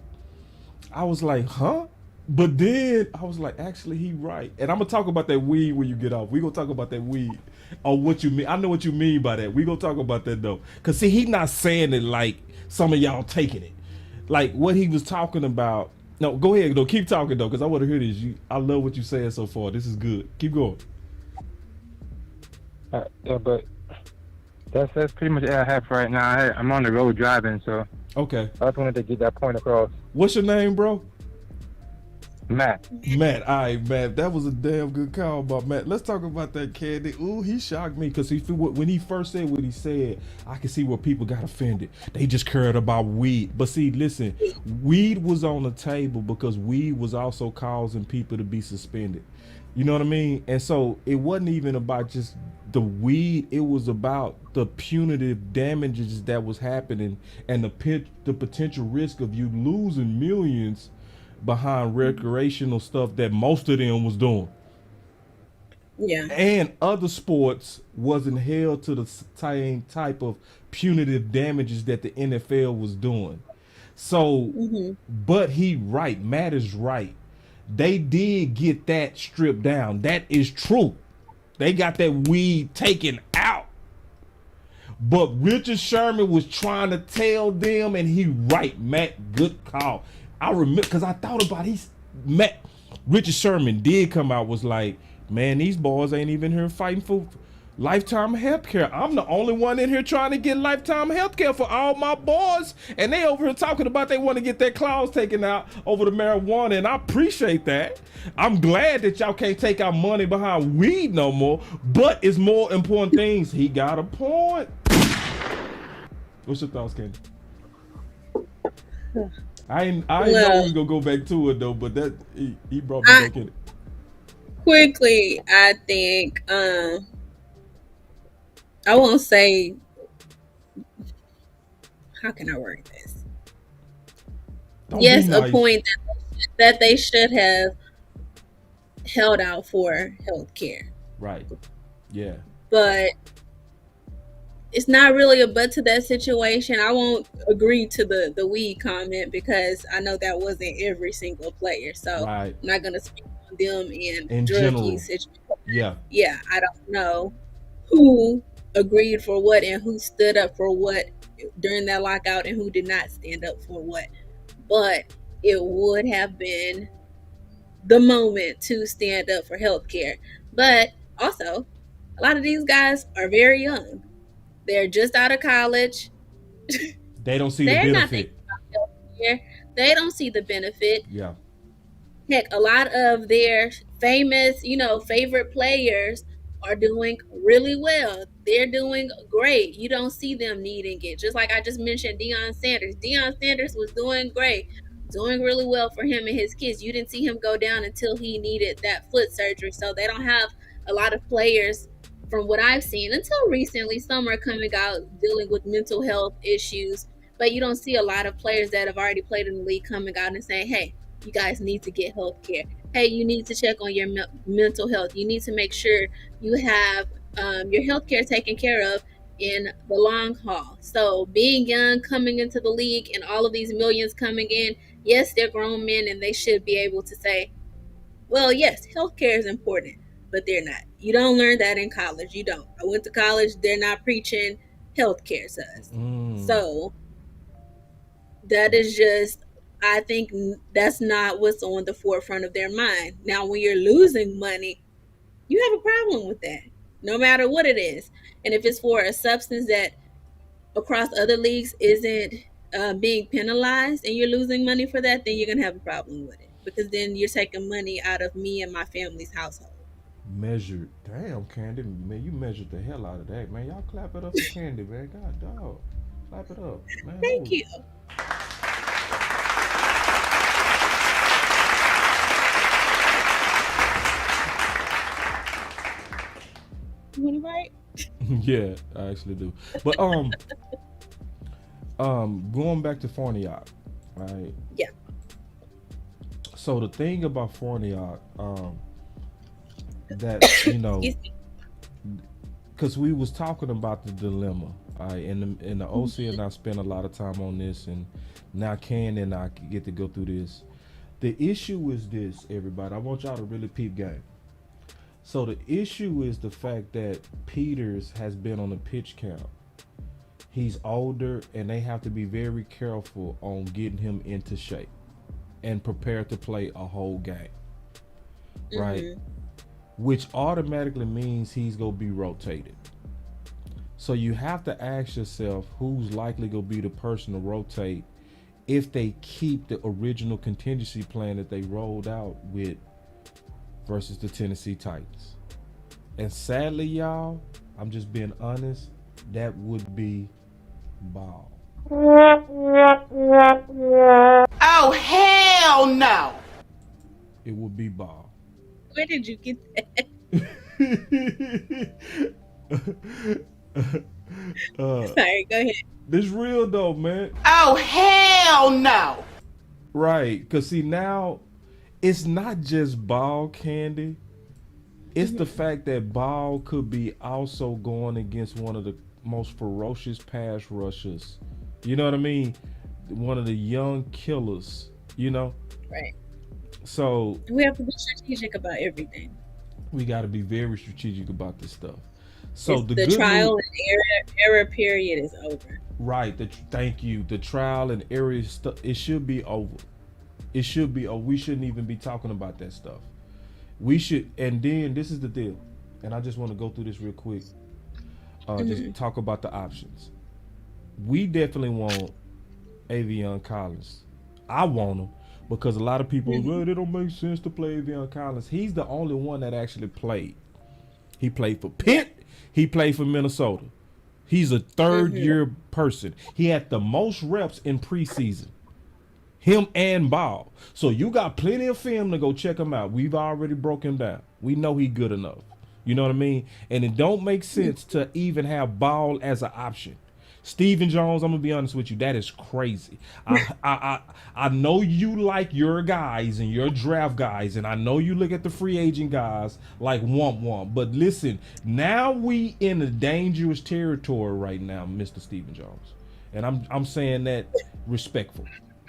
I was like, huh? But then I was like, actually, he right. And I'm gonna talk about that weed when you get off. We gonna talk about that weed or what you mean. I know what you mean by that. We gonna talk about that though. Cause see, he not saying it like some of y'all taking it. Like what he was talking about. No, go ahead though. Keep talking though, cause I want to hear this. I love what you saying so far. This is good. Keep going. Yeah, but that's pretty much all I have for right now. I'm on the road driving, so Okay. I just wanted to get that point across. What's your name, bro? Matt. Matt, all right, Matt, that was a damn good call about Matt. Let's talk about that Candy. Ooh, he shocked me because when he first said what he said, I could see where people got offended. They just cared about weed. But see, listen, weed was on the table because weed was also causing people to be suspended. You know what I mean? And so it wasn't even about just the weed. It was about the punitive damages that was happening and the potential risk of you losing millions behind recreational stuff that most of them was doing. Yeah. And other sports wasn't held to the same type of punitive damages that the NFL was doing. So, but he right, Matt is right. They did get that stripped down. That is true. They got that weed taken out. But Richard Sherman was trying to tell them, and he right, Matt, good call. I remember because I thought about Richard Sherman did come out, was like, man, these boys ain't even here fighting for lifetime health care. I'm the only one in here trying to get lifetime health care for all my boys. And they over here talking about they want to get their claws taken out over the marijuana. And I appreciate that. I'm glad that y'all can't take our money behind weed no more. But it's more important things. He got a point. What's your thoughts, Candy? I know we was gonna go back to it though, but that he brought me back in it. Quickly, I think I won't say, how can I word this? Yes, a point that they should have held out for health care. Right. Yeah. But it's not really a but to that situation. I won't agree to the weed comment because I know that wasn't every single player. So I'm not going to speak on them in drug use situations. Yeah. Yeah, I don't know who agreed for what and who stood up for what during that lockout and who did not stand up for what. But it would have been the moment to stand up for healthcare. But also, a lot of these guys are very young. They're just out of college. They don't see the benefit. They don't see the benefit. Yeah. Heck, a lot of their famous, favorite players are doing really well. They're doing great. You don't see them needing it. Just like I just mentioned, Deion Sanders. Deion Sanders was doing great, doing really well for him and his kids. You didn't see him go down until he needed that foot surgery. So they don't have a lot of players, from what I've seen, until recently. Some are coming out dealing with mental health issues, but you don't see a lot of players that have already played in the league coming out and saying, hey, you guys need to get health care. Hey, you need to check on your mental health. You need to make sure you have your health care taken care of in the long haul. So being young, coming into the league, and all of these millions coming in, yes, they're grown men and they should be able to say, well, yes, health care is important, but they're not. You don't learn that in college. You don't. I went to college. They're not preaching health care to us. So that is just, I think that's not what's on the forefront of their mind. Now, when you're losing money, you have a problem with that, no matter what it is. And if it's for a substance that across other leagues isn't being penalized and you're losing money for that, then you're going to have a problem with it, because then you're taking money out of me and my family's household. Measured. Damn, Candy, man, you measured the hell out of that, man. Y'all clap it up for Candy, man. God dog. Clap it up, man. Thank you. You want to write? Yeah, I actually do. But going back to Farniok, right? Yeah. So the thing about Farniok, that because we was talking about the dilemma, right? And the OC and I spent a lot of time on this, and now Ken and I get to go through this. The issue is this, everybody. I want y'all to really peep game. So the issue is the fact that Peters has been on a pitch count. He's older, and they have to be very careful on getting him into shape and prepared to play a whole game, right? Which automatically means he's gonna be rotated. So you have to ask yourself who's likely gonna be the person to rotate if they keep the original contingency plan that they rolled out with versus the Tennessee Titans. And sadly, y'all, I'm just being honest, that would be Ball. Oh, hell no. It would be Ball. Where did you get that? Sorry, go ahead. This real though, man. Oh, hell no. Right, because see now, it's not just Ball, Candy. It's the fact that Ball could be also going against one of the most ferocious pass rushers. You know what I mean? One of the young killers, you know? Right. So we have to be strategic about everything. We got to be very strategic about this stuff. So the trial and error period is over. Right. Thank you. The trial and error stuff, it should be over. It should be, or we shouldn't even be talking about that stuff. We should, and then this is the deal, and I just want to go through this real quick. Just talk about the options. We definitely want Avion Collins. I want him because a lot of people, well, it don't make sense to play Avion Collins. He's the only one that actually played. He played for Pitt. He played for Minnesota. He's a third-year person. He had the most reps in preseason. Him and Ball. So you got plenty of film to go check him out. We've already broke him down. We know he good enough. You know what I mean? And it don't make sense to even have Ball as an option. Stephen Jones, I'm gonna be honest with you, that is crazy. I know you like your guys and your draft guys, and I know you look at the free agent guys like womp. But listen, now we in a dangerous territory right now, Mr. Stephen Jones, and I'm saying that respectful.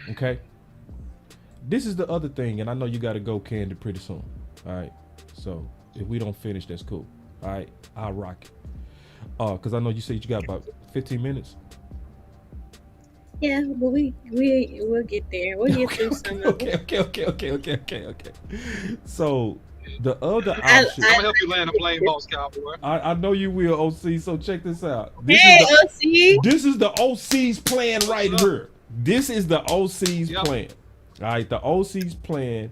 Okay. This is the other thing, and I know you got to go, Candy, pretty soon. All right. So if we don't finish, that's cool. All right. I'll rock it. Because I know you said you got about 15 minutes. Yeah, but we'll get there. We'll get through some of it. Okay. So the other option. I'm gonna help you land a plane, Boss Cowboy. I know you will, OC. So check this out. OC. This is the OC's plan right here. This is the OC's plan. All right, the OC's plan.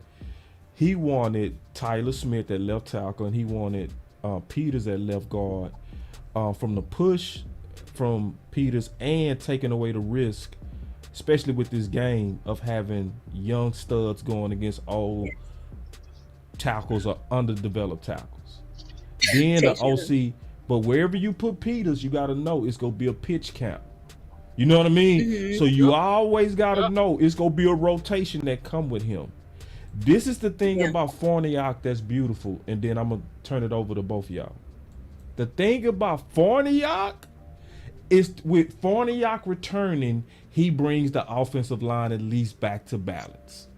He wanted Tyler Smith at left tackle, and he wanted Peters at left guard. From the push from Peters and taking away the risk, especially with this game of having young studs going against old tackles or underdeveloped tackles. Then the OC, but wherever you put Peters, you got to know it's going to be a pitch count. You know what I mean? So you always got to know it's going to be a rotation that come with him. This is the thing about Farniok that's beautiful, and then I'm going to turn it over to both of y'all. The thing about Farniok is with Farniok returning, he brings the offensive line at least back to balance.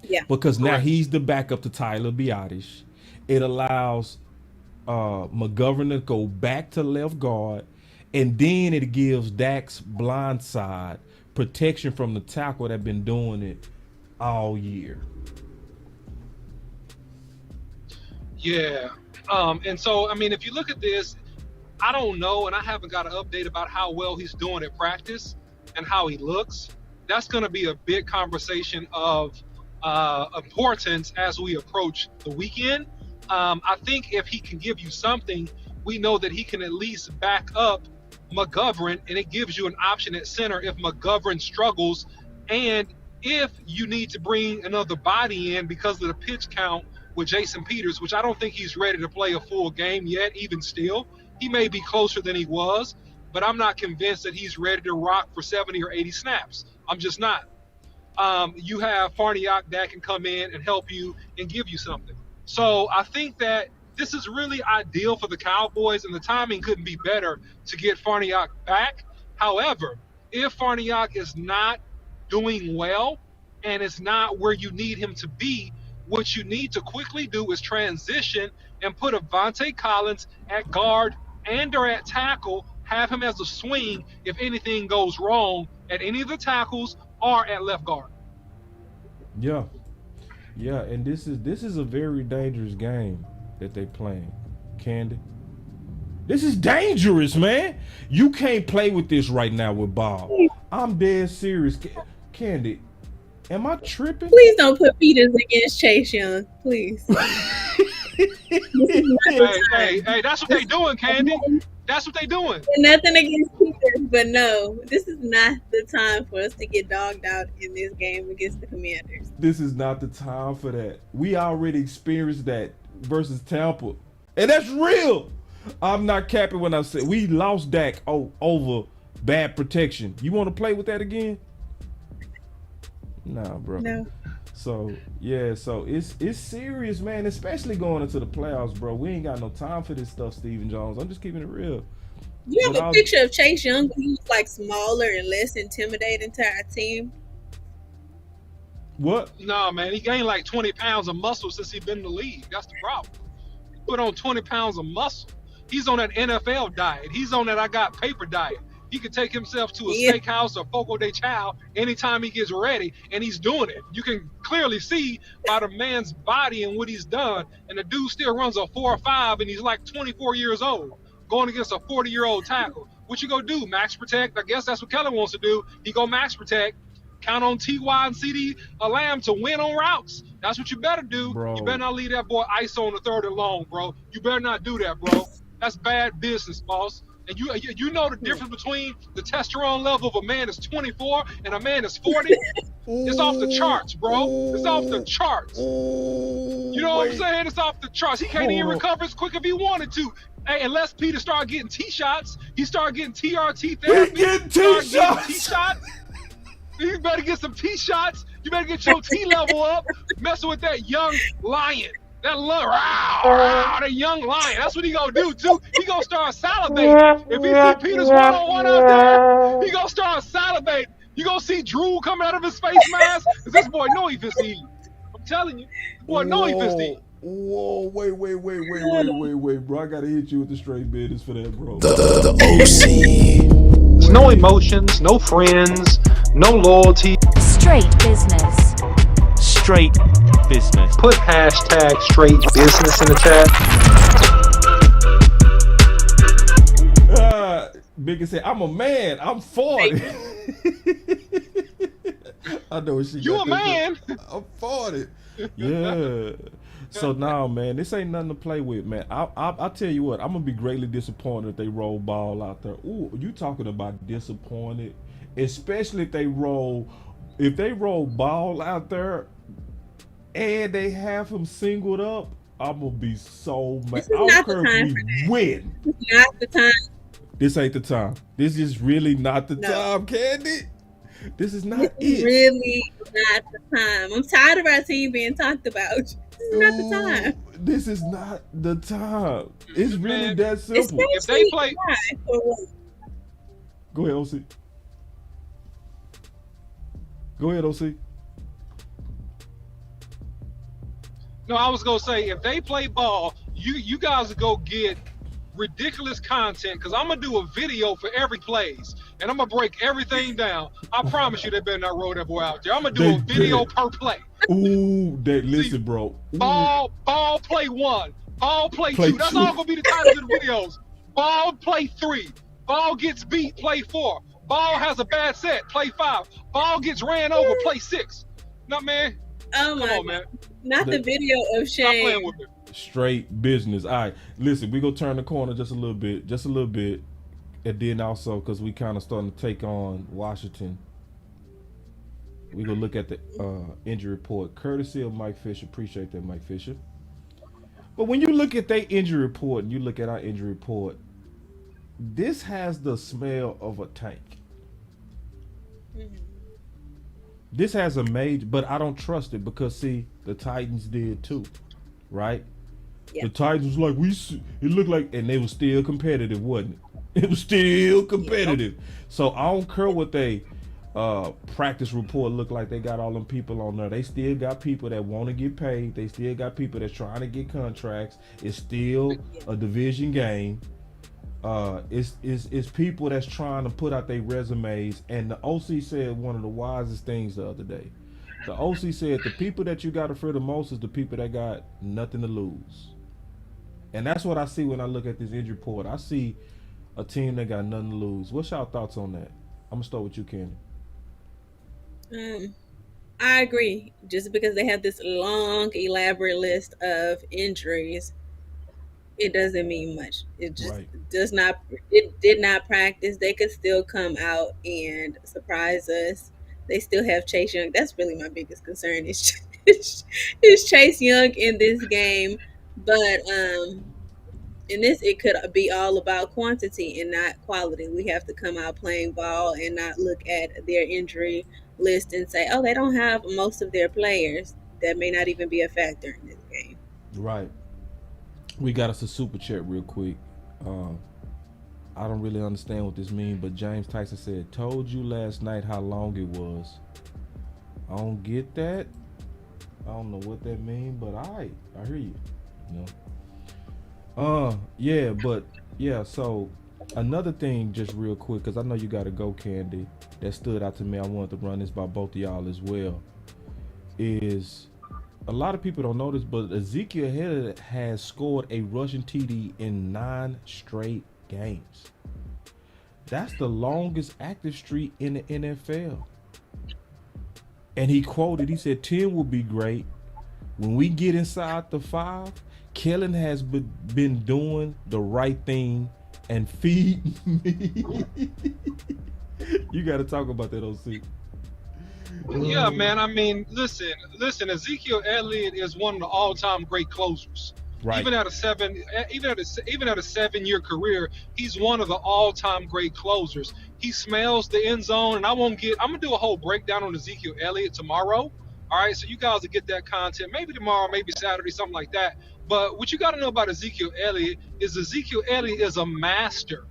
Yeah. Because now he's the backup to Tyler Biadasz. It allows McGovern to go back to left guard, and then it gives Dak's blind side protection from the tackle that been doing it all year. Yeah. And so, I mean, if you look at this, I don't know, and I haven't got an update about how well he's doing at practice and how he looks. That's going to be a big conversation of importance as we approach the weekend. I think if he can give you something, we know that he can at least back up McGovern, and it gives you an option at center if McGovern struggles, and if you need to bring another body in because of the pitch count with Jason Peters, which I don't think he's ready to play a full game yet. Even still, he may be closer than he was, but I'm not convinced that he's ready to rock for 70 or 80 snaps. I'm just not. You have Farniok that can come in and help you and give you something. So I think that this is really ideal for the Cowboys, and the timing couldn't be better to get Farniok back. However, if Farniok is not doing well and it's not where you need him to be. What you need to quickly do is transition and put Avante Collins at guard and or at tackle, have him as a swing if anything goes wrong at any of the tackles or at left guard. Yeah. Yeah, and this is a very dangerous game that they playing, Candy. This is dangerous, man. You can't play with this right now with Bob. I'm dead serious. Candy, am I tripping? Please don't put Peters against Chase Young, please. Hey, that's what they doing, Candy. That's what they doing. Nothing against Peters, but no, this is not the time for us to get dogged out in this game against the Commanders. This is not the time for that. We already experienced that versus Tampa, and that's real. I'm not capping when I say we lost Dak over bad protection. You want to play with that again? Nah, bro. No. So yeah, so it's serious, man. Especially going into the playoffs, bro. We ain't got no time for this stuff, Stephen Jones. I'm just keeping it real. You have a picture of Chase Young when he was like smaller and less intimidating to our team? What? No, man, he gained like 20 pounds of muscle since he's been in the league. That's the problem. He put on 20 pounds of muscle. He's on that NFL diet. He's on that I got paper diet. He could take himself to a steakhouse or Fogo de Chao anytime he gets ready, and he's doing it. You can clearly see by the man's body and what he's done, and the dude still runs a 4.5, and he's like 24 years old, going against a 40-year-old tackle. What you gonna do, max protect? I guess that's what Keller wants to do. He go max protect, count on T.Y. and C.D. Lamb to win on routes. That's what you better do. Bro. You better not leave that boy ISO on the 3rd and long, bro. You better not do that, bro. That's bad business, boss. And you know the difference between the testosterone level of a man that's 24 and a man that's 40? It's off the charts, bro. It's off the charts. You know what I'm saying? It's off the charts. He can't even recover as quick if he wanted to. Hey, unless Peter started getting T-shots, he started getting TRT therapy. We getting T-shots. T-shots. You better get some T-shots. You better get your T level up. Messing with that young lion. That young lion. That's what he gonna do too. He gonna start salivating. If he see Peters one-on-one out there, he gonna start salivating. You gonna see drool coming out of his face mask. Cause this boy know he fits eat. I'm telling you, this boy know he fits eat. Whoa, wait, bro. I gotta hit you with the straight business for that, bro. The OC. There's no emotions, no friends, no loyalty. Straight business. Straight business. Put hashtag straight business in the chat. Biggie said, I'm a man. I'm 40. I know what she You a man. I'm 40. Yeah. So now, man, this ain't nothing to play with, man. I tell you what, I'm gonna be greatly disappointed if they roll ball out there. Ooh, you talking about disappointed? Especially if they roll ball out there and they have him singled up. I'm gonna be so mad. I don't care if we win. This is not the time. This ain't the time. This is really not the time, Candy. This is not it. Really not the time. I'm tired of our team being talked about. This is not the time. This is not the time. It's really that simple. If they play, go ahead, OC. Go ahead, OC. No, I was gonna say if they play ball, you guys go get ridiculous content because I'm gonna do a video for every plays and I'm gonna break everything down. I promise you they better not roll that boy out there. I'm gonna do a video per play. Ooh, listen, bro. Ooh. Ball play 1, ball play 2. That's all gonna be the titles of the videos. Ball play 3, ball gets beat, play 4. Ball has a bad set, play 5. Ball gets ran over, play 6. No, man. Oh my God. Man. Not the video of shame. Stop playing with me. Straight business. All right, listen, we gonna turn the corner just a little bit, and then also because we kind of starting to take on Washington. We gonna look at the injury report, courtesy of Mike Fisher. Appreciate that, Mike Fisher. But when you look at their injury report and you look at our injury report, this has the smell of a tank. Mm-hmm. This has a major, but I don't trust it because see, the Titans did too, right? Yeah. The Titans was like, it looked like, and they were still competitive, wasn't it? It was still competitive. Yep. So I don't care what they practice report look like they got all them people on there. They still got people that want to get paid. They still got people that's trying to get contracts. It's still a division game. It's people that's trying to put out their resumes. And the OC said one of the wisest things the other day. The OC said the people that you got to fear the most is the people that got nothing to lose. And that's what I see when I look at this injury report. I see a team that got nothing to lose. What's y'all thoughts on that? I'm gonna start with you, Candy. I agree. Just because they have this long, elaborate list of injuries, it doesn't mean much. It just does not. It did not practice. They could still come out and surprise us. They still have Chase Young. That's really my biggest concern. Is Chase Young in this game, but in this, it could be all about quantity and not quality. We have to come out playing ball and not look at their injury list and say, oh, they don't have most of their players. That may not even be a factor in this game. Right. We got us a super chat real quick. I don't really understand what this means, but James Tyson said, told you last night how long it was. I don't get that. I don't know what that means, but all right, I hear you. So another thing, just real quick, because I know you got to go, Candy, that stood out to me, I wanted to run this by both of y'all as well, is a lot of people don't know this, but Ezekiel Elliott has scored a rushing TD in 9 straight games. That's the longest active streak in the NFL. And he quoted, he said, 10 will be great. When we get inside the 5, Kellen has been doing the right thing and feed me. You got to talk about that, OC. Yeah, man. I mean, listen. Ezekiel Elliott is one of the all-time great closers. Right. Even at a 7-year career, he's one of the all-time great closers. He smells the end zone, and I'm gonna do a whole breakdown on Ezekiel Elliott tomorrow. All right, so you guys will get that content maybe tomorrow, maybe Saturday, something like that. But what you got to know about Ezekiel Elliott is a master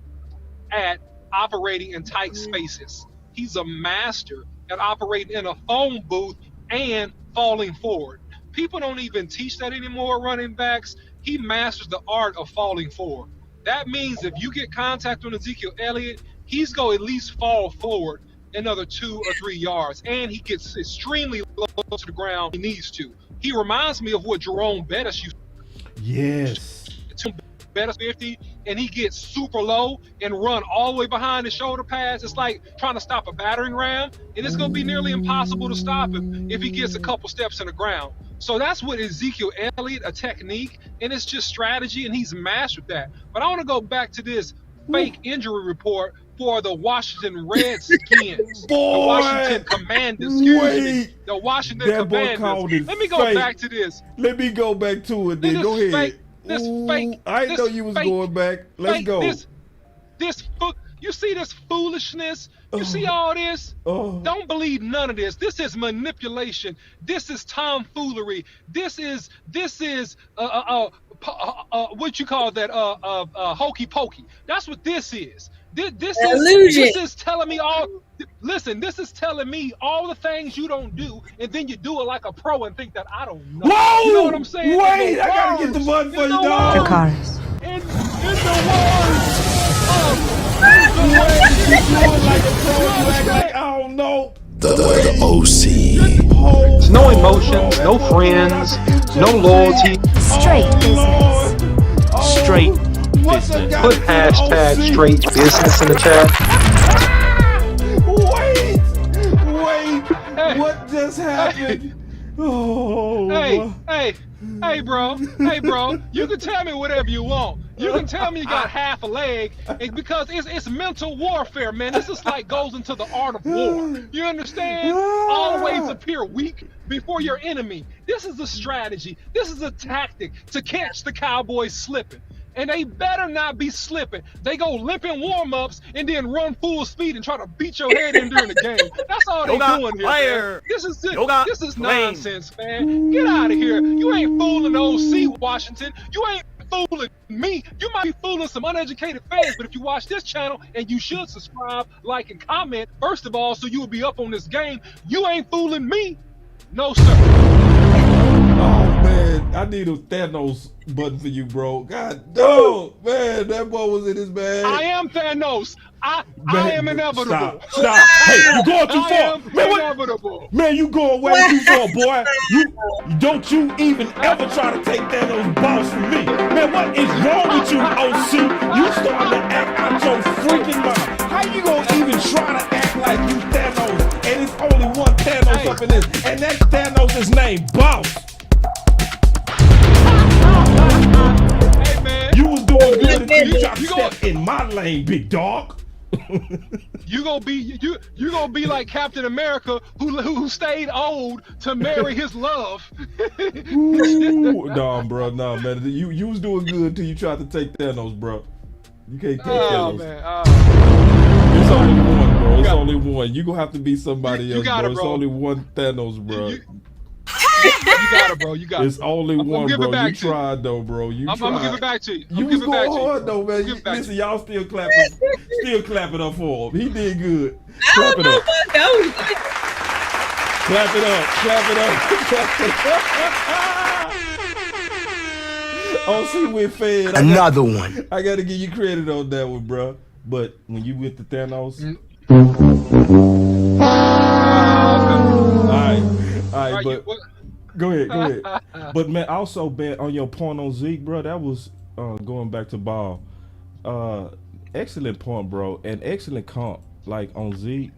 at operating in tight spaces. He's a master at operating in a phone booth and falling forward. People don't even teach that anymore, running backs. He masters the art of falling forward. That means if you get contact on Ezekiel Elliott, he's going to at least fall forward another 2 or 3 yards, and he gets extremely low to the ground he needs to. He reminds me of what Jerome Bettis used to. Yes. Bettis 50, and he gets super low and run all the way behind his shoulder pads. It's like trying to stop a battering ram, and it's going to be nearly impossible to stop him if he gets a couple steps in the ground. So that's what Ezekiel Elliott, a technique, and it's just strategy, and he's mastered that. But I want to go back to this fake injury report for the Washington Redskins, the Washington Commanders, the Washington Commanders. Let me go back to this. Let me go back to it then. Go ahead. This fake. I didn't know you was going back. Let's go. You see this foolishness? You see all this? Don't believe none of this. This is manipulation. This is tomfoolery. This is what you call that? Hokey pokey. That's what this is. This is telling me all. Listen, this is telling me all the things you don't do, and then you do it like a pro and think that I don't know. Whoa! You know what I'm saying? Wait, I gotta get the button for you, dog. In the words like I don't know. The OC. No emotion, no friends, no loyalty. Straight business. Straight business. Put hashtag straight business in the chat. Wait, what just happened? Hey, bro, you can tell me whatever you want. You can tell me you got half a leg, because it's mental warfare, man. This is like goes into the art of war. You understand? Always appear weak before your enemy. This is a strategy. This is a tactic to catch the Cowboys slipping. And they better not be slipping. They go limping warm-ups and then run full speed and try to beat your head in during the game. That's all they doing here, man. This is nonsense, man. Get out of here. You ain't fooling the OC, Washington. You ain't fooling me. You might be fooling some uneducated fans, but if you watch this channel, and you should subscribe, like, and comment, first of all, so you will be up on this game, you ain't fooling me. No, sir. Oh, man. I need a Thanos button for you, bro. God, no. Man, that boy was in his bag. I am Thanos. I am inevitable. Stop. Hey, you're going too far. Man, inevitable. Man, you going way too far, boy. Don't you even ever try to take Thanos' boss from me. Man, what is wrong with you, OC? You starting to act out your freaking mind. How you gonna even try to act like you Thanos? And it's only one Thanos up in this. And that Thanos' name, Boss. Hey, man. You was doing good until you tried to step in my lane, big dog. You gonna be like Captain America who stayed old to marry his love. Ooh, nah, bro, nah, man. You was doing good until you tried to take Thanos, bro. You can't take Thanos. Man. It's only one, bro. It's only one. You gonna have to be somebody else, bro. It's only one Thanos, bro. You got it, bro. You got it. It's only one, bro. You tried, though, bro. I'm gonna give it back to you. You was going hard, though, man. Listen, y'all still clapping up for him. He did good. Clap it up. Clap it up. Clap it up. Oh, see, we're fed. Another one. I gotta give you credit on that one, bro. But when you with the Thanos, all right, but go ahead. But man, also bet on your point on Zeke, bro. That was going back to ball. Excellent point, bro, and excellent comp. Like on Zeke,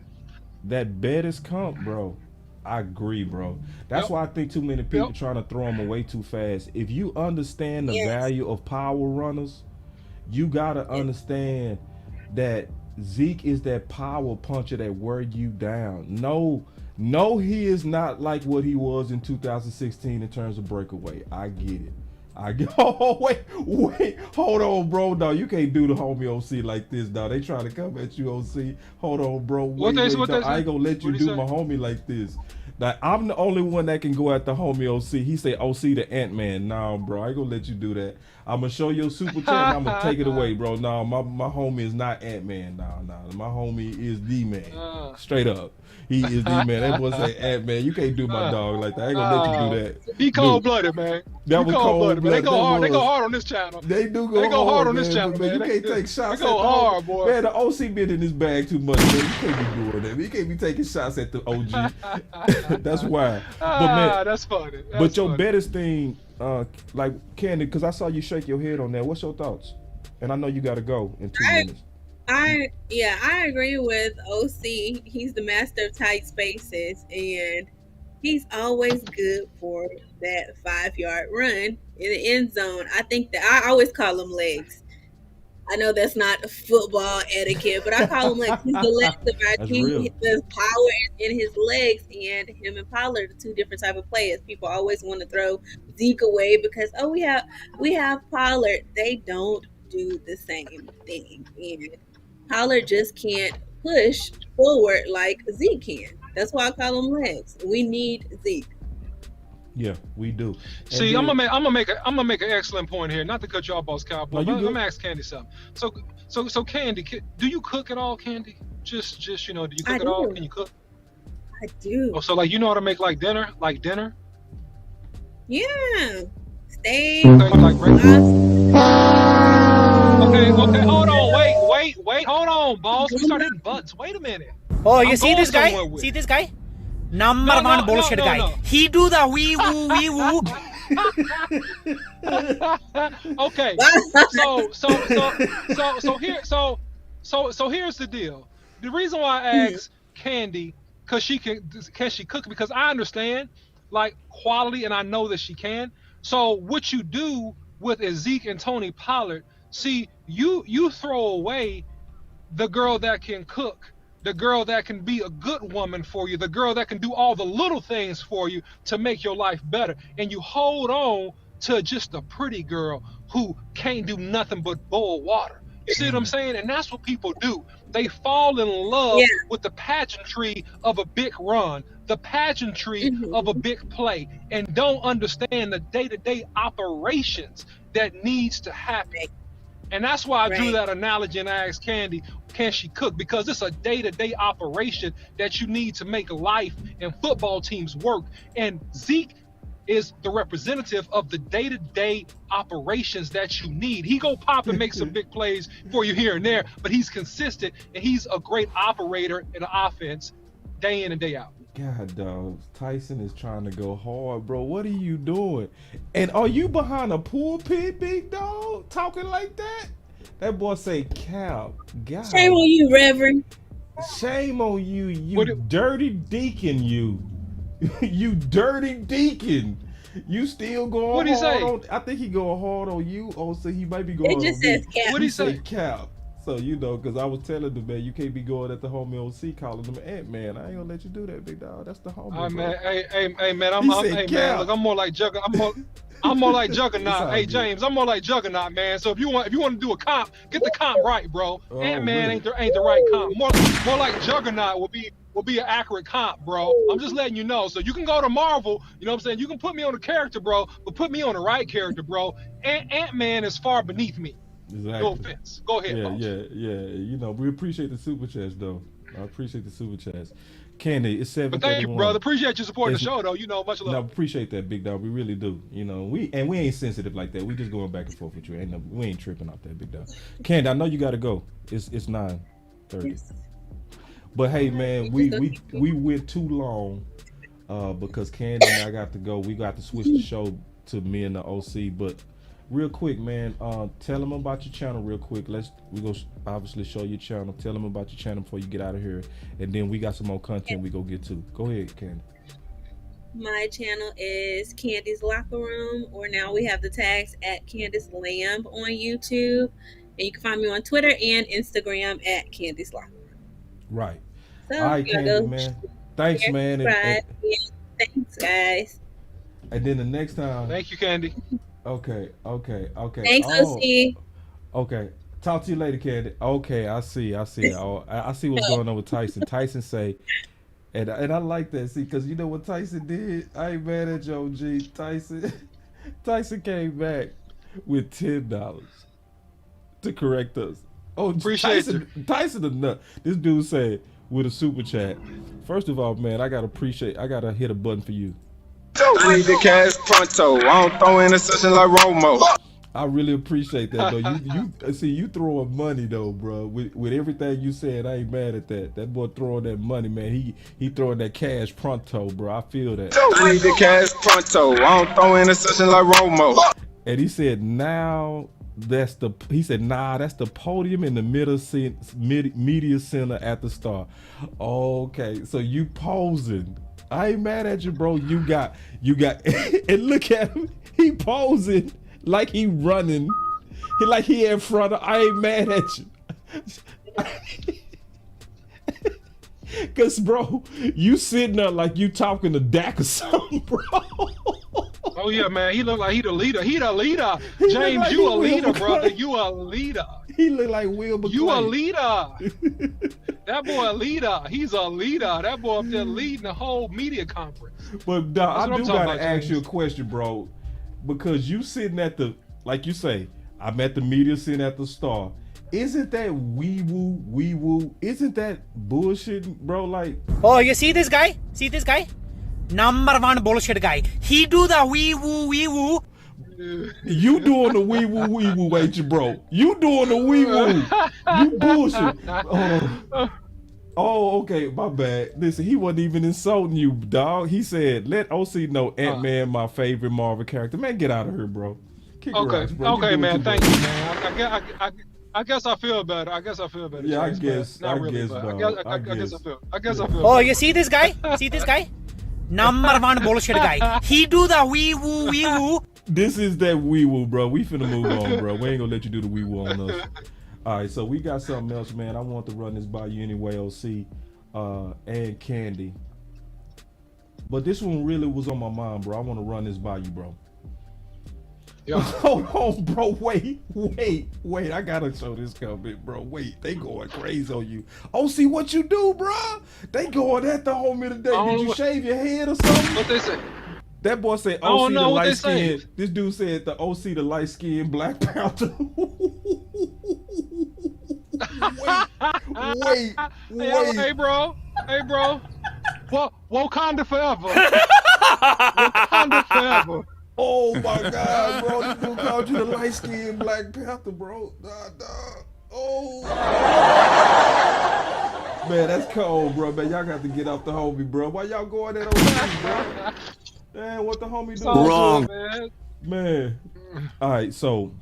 that bet is comp, bro. I agree, bro. That's why I think too many people trying to throw him away too fast. If you understand the value of power runners, you gotta understand that Zeke is that power puncher that wear you down. No, he is not like what he was in 2016 in terms of breakaway. I get it. Oh, wait, hold on, bro. No, you can't do the homie OC like this, dog. They trying to come at you, OC. Hold on, bro. I ain't gonna let you do my homie like this. Now, I'm the only one that can go at the homie OC. He say OC the Ant-Man. Nah, bro, I ain't gonna let you do that. I'm gonna show your super chat and I'm gonna take it away, bro. Nah, my homie is not Ant-Man. Nah. My homie is the man. Straight up. He is the man. That boy say Ant-Man. You can't do my dog like that. I ain't gonna let you do that. He cold-blooded, man. That was cold-blooded. They go hard. They go hard on this channel. They do go hard. They go hard on this channel, man. You can't take shots. They go hard, boy. Man, the OC been in his bag too much, man. You can't be doing that. You can't be taking shots at the OG. That's why. But man, that's funny. But your baddest thing, like Candy, because I saw you shake your head on that. What's your thoughts? And I know you got to go in 2 minutes. I agree with OC. He's the master of tight spaces, and he's always good for that 5-yard run in the end zone. I think that I always call him legs. I know that's not football etiquette, but I call him legs. He's the legs of our team. The power is in his legs, and him and Pollard are two different type of players. People always want to throw Zeke away because we have Pollard. They don't do the same thing, and Pollard just can't push forward like Zeke can. That's why I call him legs. We need Zeke. Yeah, we do. See, I'm gonna make an excellent point here. Not to cut you off, Boss Cowboy. But let me ask Candy something. So Candy, do you cook at all, Candy? Just do you cook at all? Can you cook? I do. Oh, so like you know how to make like dinner? Yeah. Steak. Okay, hold on, wait, hold on, boss. We started hitting butts. Wait a minute. Oh, you see this guy? See this guy? Number one bullshit guy. No. He do the wee woo. Okay. So here's the deal. The reason why I asked Candy, cause can she cook? Because I understand like quality, and I know that she can. So what you do with Ezekiel and Tony Pollard? See, you throw away the girl that can cook, the girl that can be a good woman for you, the girl that can do all the little things for you to make your life better, and you hold on to just a pretty girl who can't do nothing but boil water. You see what I'm saying? And that's what people do. They fall in love with the pageantry of a big run, the pageantry of a big play, and don't understand the day-to-day operations that needs to happen. And that's why I drew that analogy and I asked Candy, can she cook? Because it's a day-to-day operation that you need to make life and football teams work. And Zeke is the representative of the day-to-day operations that you need. He go pop and make some big plays for you here and there, but he's consistent and he's a great operator in the offense day in and day out. God, dog, Tyson is trying to go hard, bro. What are you doing? And are you behind a pulpit, big dog, talking like that? That boy say, "Cow, God." Shame on you, Reverend. Shame on you, you dirty deacon, you. You dirty deacon. You still going What'd he hard say? on, I think he going hard on you. Oh, so he might be going It just on me. says cap. What'd he say? Cap. So, you know, because I was telling the man, you can't be going at the homie OC calling him Ant-Man. I ain't gonna let you do that, big dog. That's the homie. Man, hey, man, look, I'm more like Juggernaut. Hey, James, I'm more like Juggernaut, man. So if you want to do a comp, get the comp right, bro. Ant-Man ain't the right comp. More like Juggernaut will be an accurate comp, bro. I'm just letting you know. So you can go to Marvel, you know what I'm saying? You can put me on a character, bro, but put me on the right character, bro. Ant-Man is far beneath me. Exactly. No offense. Go ahead, Yeah. You know, we appreciate the super chats, though. I appreciate the super chats. Candy, it's 7:31. But thank you, brother. Appreciate you supporting the show, though. You know, much love. No, appreciate that, big dog. We really do. You know, we ain't sensitive like that. We just going back and forth with you. We ain't tripping off that, big dog. Candy, I know you got to go. It's 9:30. Yes. But hey, man, we went too long because Candy and I got to go. We got to switch the show to me and the OC, but. Real quick, man, tell them about your channel real quick. We go obviously show your channel. Tell them about your channel before you get out of here. And then we got some more content we go get to. Go ahead, Candy. My channel is Candy's Locker Room, or now we have the tags at Candace Lamb on YouTube. And you can find me on Twitter and Instagram at Candy's Locker Room. Right. So, all right, Candy, man. Thanks, man. Thanks, guys. And then the next time. Thank you, Candy. Okay. Thanks, OC. Okay. Talk to you later, Candy. Okay, I see. I see what's going on with Tyson. Tyson say, and I like that. See, because you know what Tyson did? I ain't mad at you, OG. Tyson came back with $10 to correct us. Oh, appreciate Tyson a nut. This dude said with a super chat. First of all, man, I gotta hit a button for you. Need the cash pronto. I don't throw in a session like Romo. I really appreciate that, though. You throwing money though, bro. With everything you said, I ain't mad at that. That boy throwing that money, man. He throwing that cash pronto, bro. I feel that. Need the cash pronto. I don't throw in a session like Romo. And he said, that's the podium in the media center at the Star. Okay, so you posing. I ain't mad at you, bro. You got, and look at him. He posing like he running. Like he in front of. I ain't mad at you. Cause, bro, you sitting there like you talking to Dak or something, bro. Oh yeah, man. He look like he the leader. James, like you a leader, brother. You a leader. He look like Will McClay. You a leader. That boy a leader. He's a leader. That boy up there leading the whole media conference. But I do gotta ask you a question, bro, because you sitting at the, like you say, I'm at the media center at the Star. Isn't that wee woo? Isn't that bullshit, bro? Like, oh, you see this guy? Number one bullshit guy. He do the wee woo. You doing the wee woo, ain't you, bro? You doing the wee woo. You bullshit. Oh, okay, my bad. Listen, he wasn't even insulting you, dog. He said, let OC know Ant-Man my favorite Marvel character. Man, get out of here, bro. Okay, man. Thank you, man. I guess I feel better. Yeah, I guess, I guess I feel. Oh, you see this guy? Number one bullshit guy. He do the wee woo. This is that wee woo, bro. We finna move on, bro. We ain't gonna let you do the wee woo on us. All right, so we got something else, man. I want to run this by you anyway, OC, and Candy. But this one really was on my mind, bro. I want to run this by you, bro. Yeah. Hold on, bro. Wait. I gotta show this comment, bro. Wait, they going crazy on you. OC, what you do, bro? They going at the homie today. Did you shave your head or something? What they say? That boy said I don't OC the know what they light skin. say. This dude said the OC the light skin Black Panther. wait. Hey, bro. Wakanda forever. Wakanda forever. Oh my God, bro! This dude called you the light skin Black Panther, bro. Oh. Man, that's cold, bro. Man, y'all got to get off the homie, bro. Why y'all going that OC, bro? Man, what the homie do? Wrong. Man. All right, so,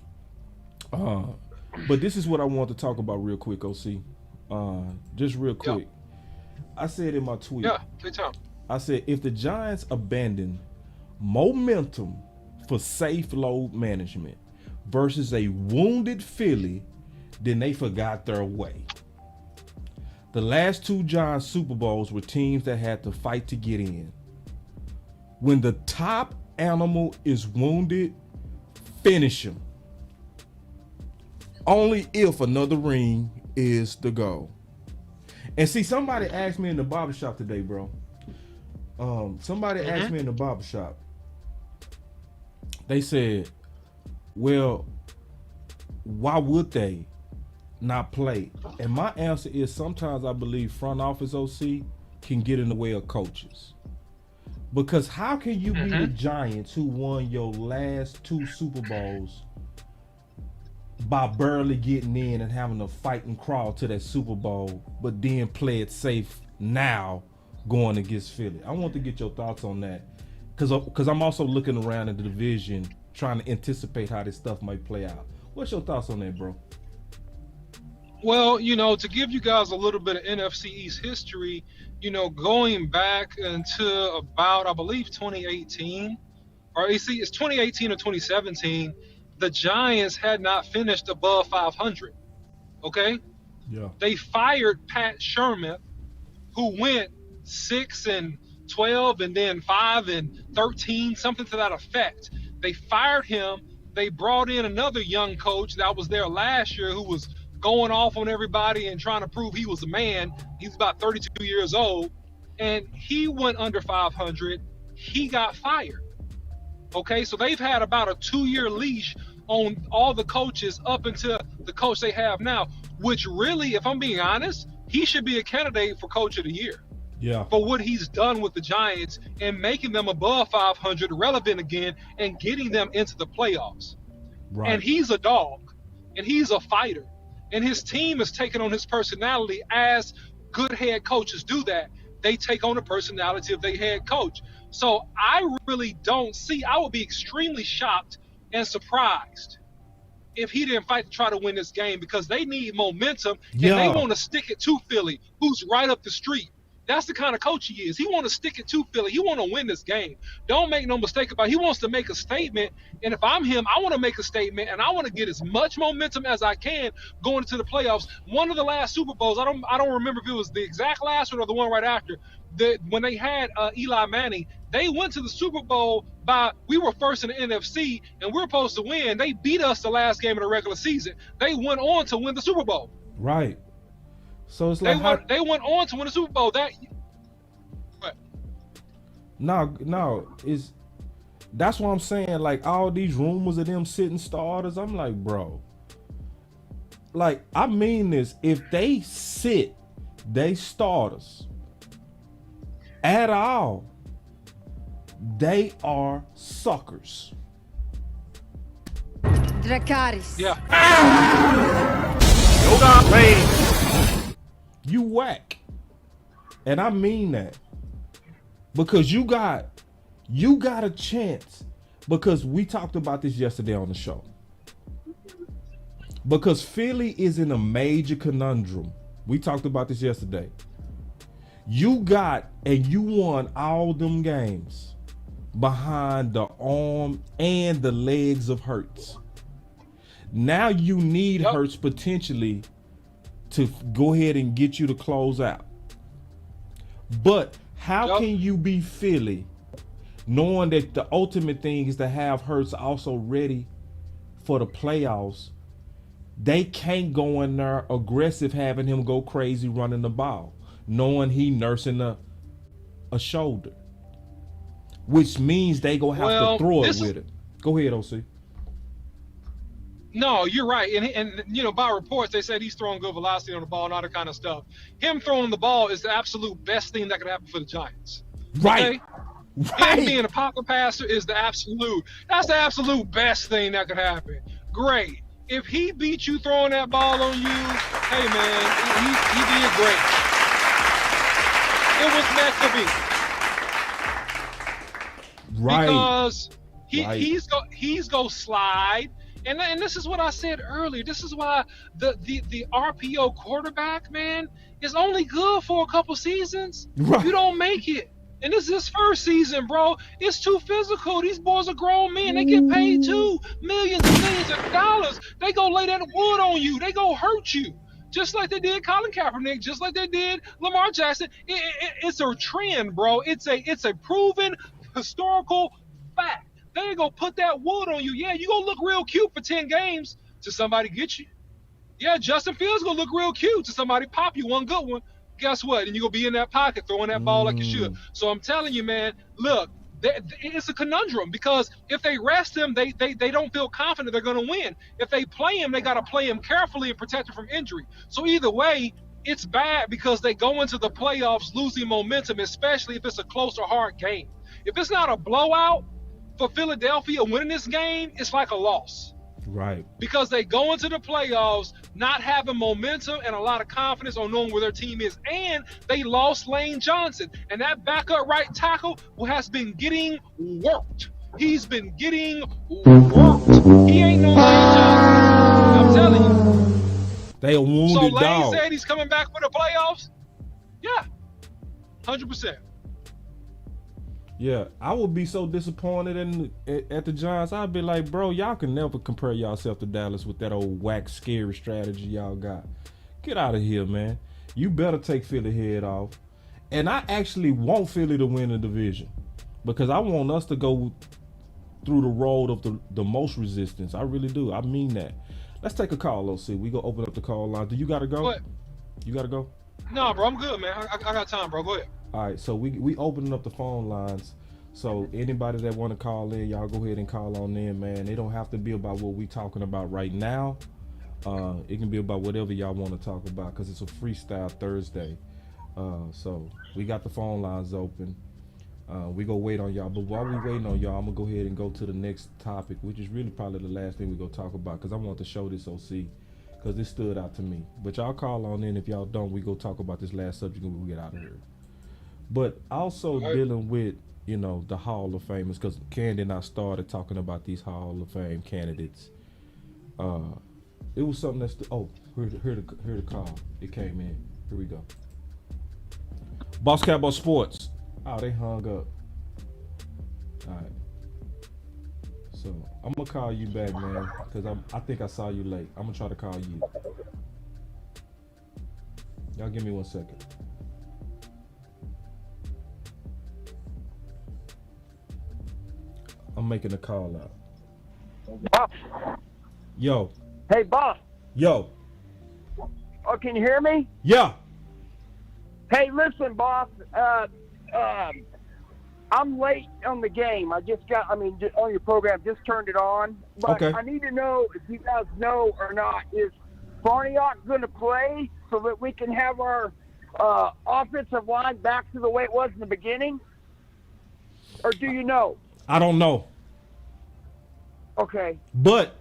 but this is what I want to talk about real quick, OC. Just real quick. I said in my tweet. Yeah, take time. I said, if the Giants abandon momentum for safe load management versus a wounded Philly, then they forgot their way. The last two Giants Super Bowls were teams that had to fight to get in. When the top animal is wounded, finish him. Only if another ring is the goal. And see, somebody asked me in the barbershop today, bro. Somebody asked me in the barbershop. They said, well, why would they not play? And my answer is sometimes I believe front office OC can get in the way of coaches. Because how can you be the Giants who won your last two Super Bowls by barely getting in and having to fight and crawl to that Super Bowl, but then play it safe now going against Philly? I want to get your thoughts on that. Because I'm also looking around at the division, trying to anticipate how this stuff might play out. What's your thoughts on that, bro? Well, to give you guys a little bit of NFC East history, going back into about, I believe, 2018, or it's 2018 or 2017, the Giants had not finished above 500. Okay? Yeah. They fired Pat Sherman, who went 6-12 and then 5-13, something to that effect. They fired him. They brought in another young coach that was there last year who was going off on everybody and trying to prove he was a man. He's about 32 years old, and he went under 500. He got fired. Okay, so they've had about a 2-year leash on all the coaches up until the coach they have now, which really, if I'm being honest, he should be a candidate for coach of the year. Yeah. For what he's done with the Giants and making them above 500, relevant again, and getting them into the playoffs. Right. And he's a dog, and he's a fighter, and his team is taking on his personality as good head coaches do that. They take on the personality of their head coach. So I really don't see, I would be extremely shocked and surprised if he didn't fight to try to win this game, because they need momentum and they want to stick it to Philly, who's right up the street. That's the kind of coach he is. He want to stick it to Philly. He want to win this game. Don't make no mistake about it. He wants to make a statement. And if I'm him, I want to make a statement, and I want to get as much momentum as I can going into the playoffs. One of the last Super Bowls, I don't remember if it was the exact last one or the one right after, when they had Eli Manning, they went to the Super Bowl we were first in the NFC, and we're supposed to win. They beat us the last game of the regular season. They went on to win the Super Bowl. Right. So it's like they went on to win the Super Bowl. That's what I'm saying. Like, all these rumors of them sitting starters, I'm like, bro. Like, I mean this. If they sit they starters at all, they are suckers. Dracarys. Yeah. You whack. And I mean that. Because you got a chance. Because we talked about this yesterday on the show. Because Philly is in a major conundrum. We talked about this yesterday. You got and you won all them games behind the arm and the legs of Hurts. Now you need Hurts potentially to go ahead and get you to close out. But how can you be Philly knowing that the ultimate thing is to have Hurts also ready for the playoffs? They can't go in there aggressive, having him go crazy running the ball, knowing he nursing a shoulder. which means they gonna have to throw it with it. Go ahead, OC. No, you're right. And you know, by reports, they said he's throwing good velocity on the ball and all that kind of stuff. Him throwing the ball is the absolute best thing that could happen for the Giants. Right. Okay? Right. Him being a pocket passer is that's the absolute best thing that could happen. Great. If he beat you throwing that ball on you, hey man, he did great. It was meant to be. Right. Because he's go slide. And this is what I said earlier. This is why the RPO quarterback, man, is only good for a couple seasons. Right. You don't make it. And this is his first season, bro. It's too physical. These boys are grown men. They get paid $2 million and millions of dollars. They go lay that wood on you. They go hurt you. Just like they did Colin Kaepernick, just like they did Lamar Jackson. It's a trend, bro. It's a proven historical fact. They ain't gonna put that wood on you. Yeah, you gonna look real cute for 10 games till somebody get you. Yeah, Justin Fields gonna look real cute till somebody pop you one good one. Guess what? And you gonna be in that pocket throwing that ball like you should. So I'm telling you, man, look, it's a conundrum because if they rest him, they don't feel confident they're gonna win. If they play him, they gotta play him carefully and protect him from injury. So either way, it's bad because they go into the playoffs losing momentum, especially if it's a close or hard game. If it's not a blowout, for Philadelphia winning this game, it's like a loss. Right. Because they go into the playoffs not having momentum and a lot of confidence on knowing where their team is. And they lost Lane Johnson. And that backup right tackle has been getting worked. He's been getting worked. He ain't no Lane Johnson. I'm telling you. They a wounded dog. So Lane dog. said he's coming back for the playoffs? Yeah. 100%. Yeah, I would be so disappointed at the Giants. I'd be like, bro, y'all can never compare yourself to Dallas with that old whack scary strategy y'all got. Get out of here, man. You better take Philly head off. And I actually want Philly to win the division because I want us to go through the road of the most resistance. I really do. I mean that. Let's take a call, OC. We go open up the call line. Do you got to go? What? You got to go? No, bro, I'm good, man. I got time, bro. Go ahead. All right, so we opening up the phone lines. So anybody that want to call in, y'all go ahead and call on in, man. It don't have to be about what we talking about right now. It can be about whatever y'all want to talk about because it's a freestyle Thursday. So we got the phone lines open. We go wait on y'all. But while we waiting on y'all, I'm going to go ahead and go to the next topic, which is really probably the last thing we go talk about because I want to show this OC because it stood out to me. But y'all call on in. If y'all don't, we go talk about this last subject and we'll get out of here. But also dealing with, you know, the Hall of Famers, because Candy and I started talking about these Hall of Fame candidates. It was something that's hear the call. It came in. Here we go. Boss Cowboy Sports. Oh, they hung up. All right. So I'm gonna call you back, man, because I think I saw you late. I'm gonna try to call you. Y'all give me 1 second. I'm making a call out. Boss. Yo. Hey, boss. Yo. Oh, can you hear me? Yeah. Hey, listen, boss. I'm late on the game. On your program, just turned it on. But okay. I need to know if you guys know or not, is Farniok going to play so that we can have our offensive line back to the way it was in the beginning? Or do you know? I don't know. Okay. But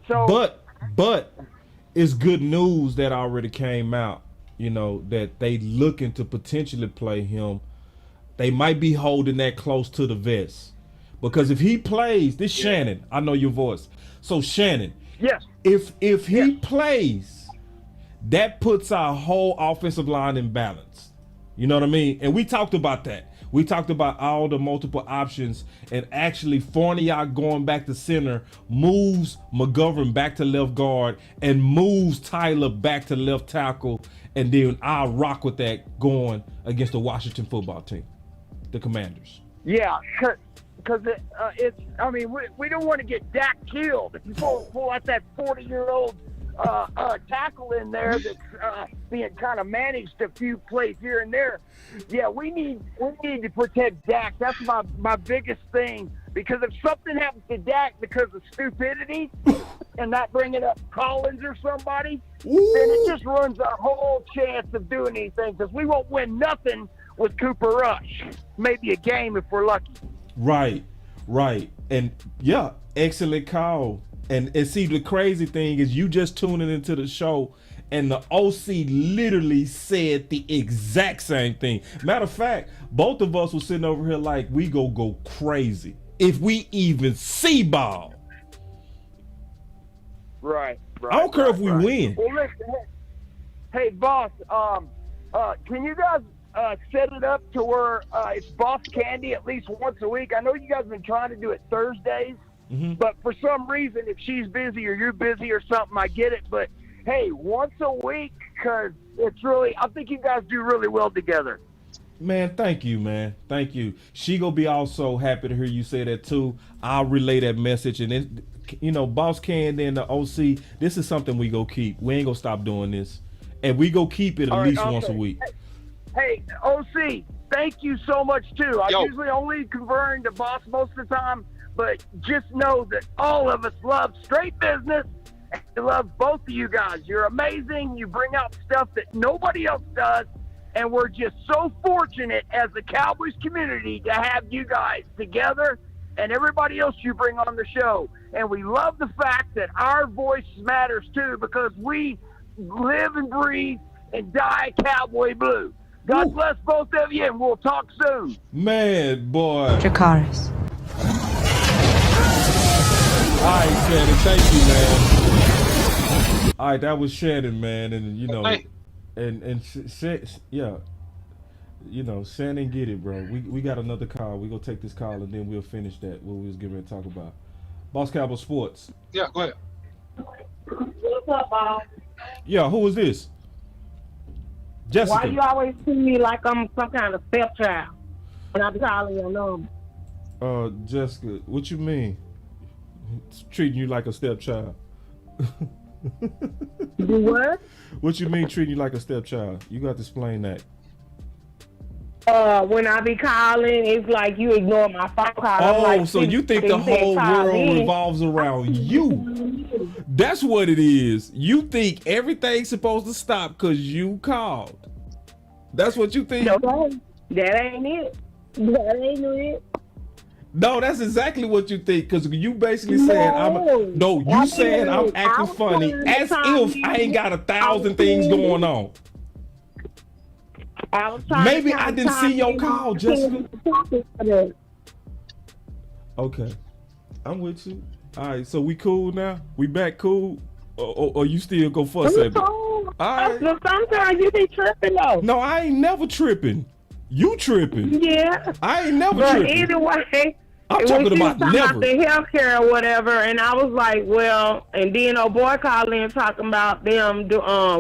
it's good news that already came out, you know, that they looking to potentially play him. They might be holding that close to the vest. Because if he plays, this Shannon, I know your voice. So Shannon, yes. If he plays, that puts our whole offensive line in balance. You know what I mean? And we talked about that. We talked about all the multiple options, and actually Farniok going back to center moves McGovern back to left guard and moves Tyler back to left tackle, and then I'll rock with that going against the Washington football team, the Commanders. Yeah, because we don't want to get Dak killed. If you pull out that 40-year-old tackle in there that's being kind of managed a few plays here and there. Yeah, we need to protect Dak. That's my biggest thing, because if something happens to Dak because of stupidity and not bringing up Collins or somebody, then it just ruins our whole chance of doing anything, because we won't win nothing with Cooper Rush. Maybe a game if we're lucky. Right. And yeah, excellent call. And see, the crazy thing is you just tuning into the show and the OC literally said the exact same thing. Matter of fact, both of us were sitting over here like we go crazy if we even see ball. Right. I don't care if we win. Well, listen, hey, boss, can you guys set it up to where it's Boss Candy at least once a week? I know you guys have been trying to do it Thursdays, but for some reason, if she's busy or you're busy or something, I get it. But hey, once a week, because it's really, I think you guys do really well together. Man, thank you, man. Thank you. She gonna be also happy to hear you say that too. I'll relay that message, and it, you know, Boss Candy and the OC, this is something we go keep. We ain't gonna stop doing this, and we go keep it at least once a week. Hey, OC, thank you so much too. I usually only convert to Boss most of the time, but just know that all of us love straight business. And we love both of you guys. You're amazing. You bring out stuff that nobody else does. And we're just so fortunate as the Cowboys community to have you guys together and everybody else you bring on the show. And we love the fact that our voice matters too, because we live and breathe and die Cowboy blue. God bless both of you, and we'll talk soon. Man, boy. Dracarys. All right, Shannon, thank you, man. All right, that was Shannon, man, and you know, yeah, you know, Shannon get it, bro. We got another call. We gonna take this call and then we'll finish that. What we was getting ready to talk about. Boss Cowboy Sports. Yeah, go ahead. What's up, Bob? Yeah, who is this? Jessica. Why you always treat me like I'm some kind of stepchild when I be calling your number? Jessica, what you mean? Treating you like a stepchild? Do what? What you mean treating you like a stepchild? You got to explain that. When I be calling, it's like you ignore my phone call. Oh, like, so you think the whole world revolves around you? That's what it is. You think everything's supposed to stop because you called. That's what you think? No, that ain't it. That ain't it. No, that's exactly what you think, because you basically saying I'm saying I'm acting funny as if I ain't got 1,000 things going on. Maybe I didn't see your call, Jessica. Okay, I'm with you. All right, so we cool now? We back cool? Or you still go fuss at me? All right. Sometimes you be tripping though. No, I ain't never tripping. You tripping? Yeah. I ain't never tripping. Either way, I'm talking about never. About the healthcare or whatever, and I was like, well, and then old boy called in talking about them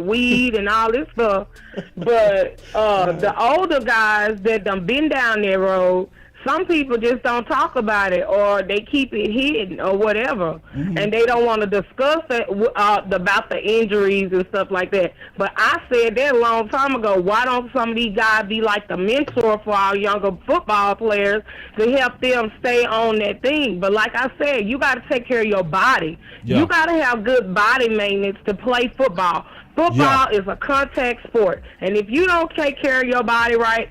weed and all this stuff. But the older guys that done been down that road, some people just don't talk about it, or they keep it hidden or whatever, and they don't want to discuss it about the injuries and stuff like that. But I said that a long time ago. Why don't some of these guys be like the mentor for our younger football players to help them stay on that thing? But like I said, you got to take care of your body. Yeah. You got to have good body maintenance to play football. Football is a contact sport, and if you don't take care of your body right,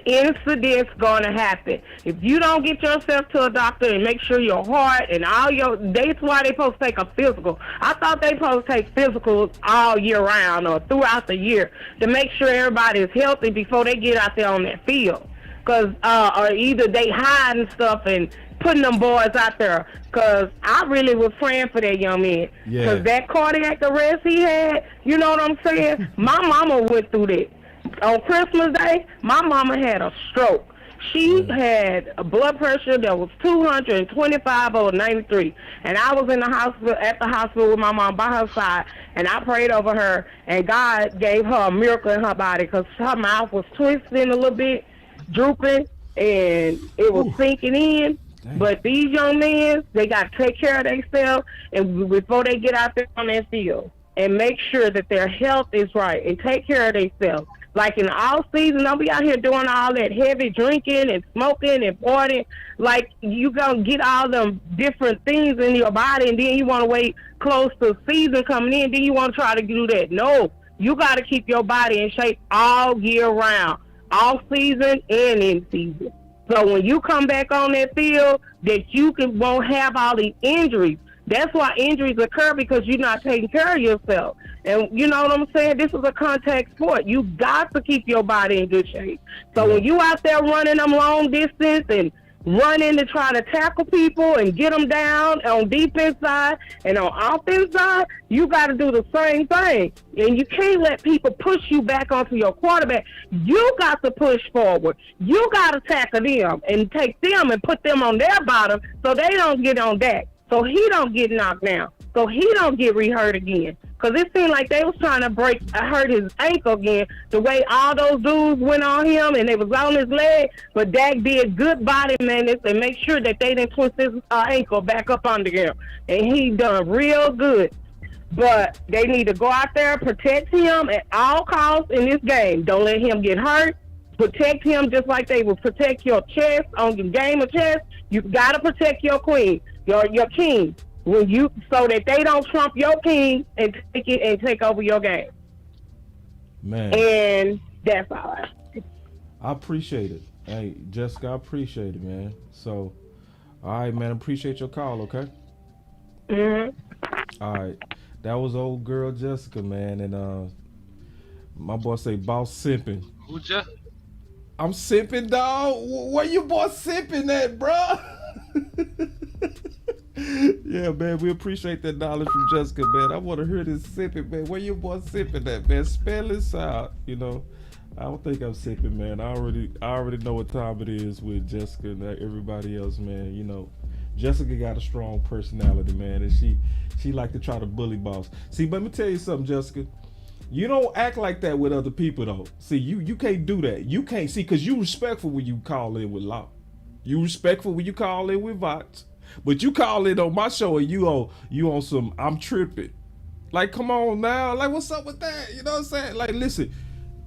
incidents gonna happen. If you don't get yourself to a doctor and make sure your heart and all that's why they supposed to take a physical. I thought they supposed to take physicals all year round or throughout the year to make sure everybody is healthy before they get out there on that field. Cause or either they hiding stuff and putting them boys out there. Cause I really was praying for that young man. Yeah. Cause that cardiac arrest he had, you know what I'm saying? My mama went through that. On Christmas Day, my mama had a stroke. She had a blood pressure that was 225 over 93. And I was in the hospital, at the hospital with my mom by her side, and I prayed over her, and God gave her a miracle in her body because her mouth was twisting a little bit, drooping, and it was sinking in. Dang. But these young men, they got to take care of themselves and before they get out there on that field. and make sure that their health is right and take care of themselves. Like in all season, don't be out here doing all that heavy drinking and smoking and partying. Like you gonna get all them different things in your body, and then you want to wait close to season coming in. Then you want to try to do that. No, you got to keep your body in shape all year round, all season and in season. So when you come back on that field, that won't have all these injuries. That's why injuries occur, because you're not taking care of yourself. And you know what I'm saying? This is a contact sport. You got to keep your body in good shape. So when you out there running them long distance and running to try to tackle people and get them down on defense side and on offense side, you got to do the same thing. And you can't let people push you back onto your quarterback. You got to push forward. You got to tackle them and take them and put them on their bottom so they don't get on deck. So he don't get knocked down. So he don't get re-hurt again. Because it seemed like they was trying to hurt his ankle again, the way all those dudes went on him and they was on his leg. But Dak did good body maintenance and make sure that they didn't twist his ankle back up under him. And he done real good. But they need to go out there and protect him at all costs in this game. Don't let him get hurt. Protect him just like they will protect your chest on the game of chess. You got to protect your queen, your king, so that they don't trump your king and take over your game. Man. And that's all. I appreciate it. Hey, Jessica, I appreciate it, man. So, all right, man, appreciate your call, okay? Mm-hmm. All right. That was old girl Jessica, man, and my boy say boss simping. Who'd ya? I'm simping, dog. Where you boy simping at, bro? Yeah, man, we appreciate that knowledge from Jessica, man. I want to hear this sipping, man. Where your boy sipping at, man? Spell this out, you know. I don't think I'm sipping, man. I already know what time it is with Jessica and everybody else, man. You know, Jessica got a strong personality, man, and she like to try to bully boss. See, let me tell you something, Jessica. You don't act like that with other people, though. See, you can't do that. You can't, see, because you respectful when you call in with Law. You respectful when you call in with Vox. But you call in on my show and you on some, I'm tripping. Like, come on now. Like, what's up with that? You know what I'm saying? Like, listen,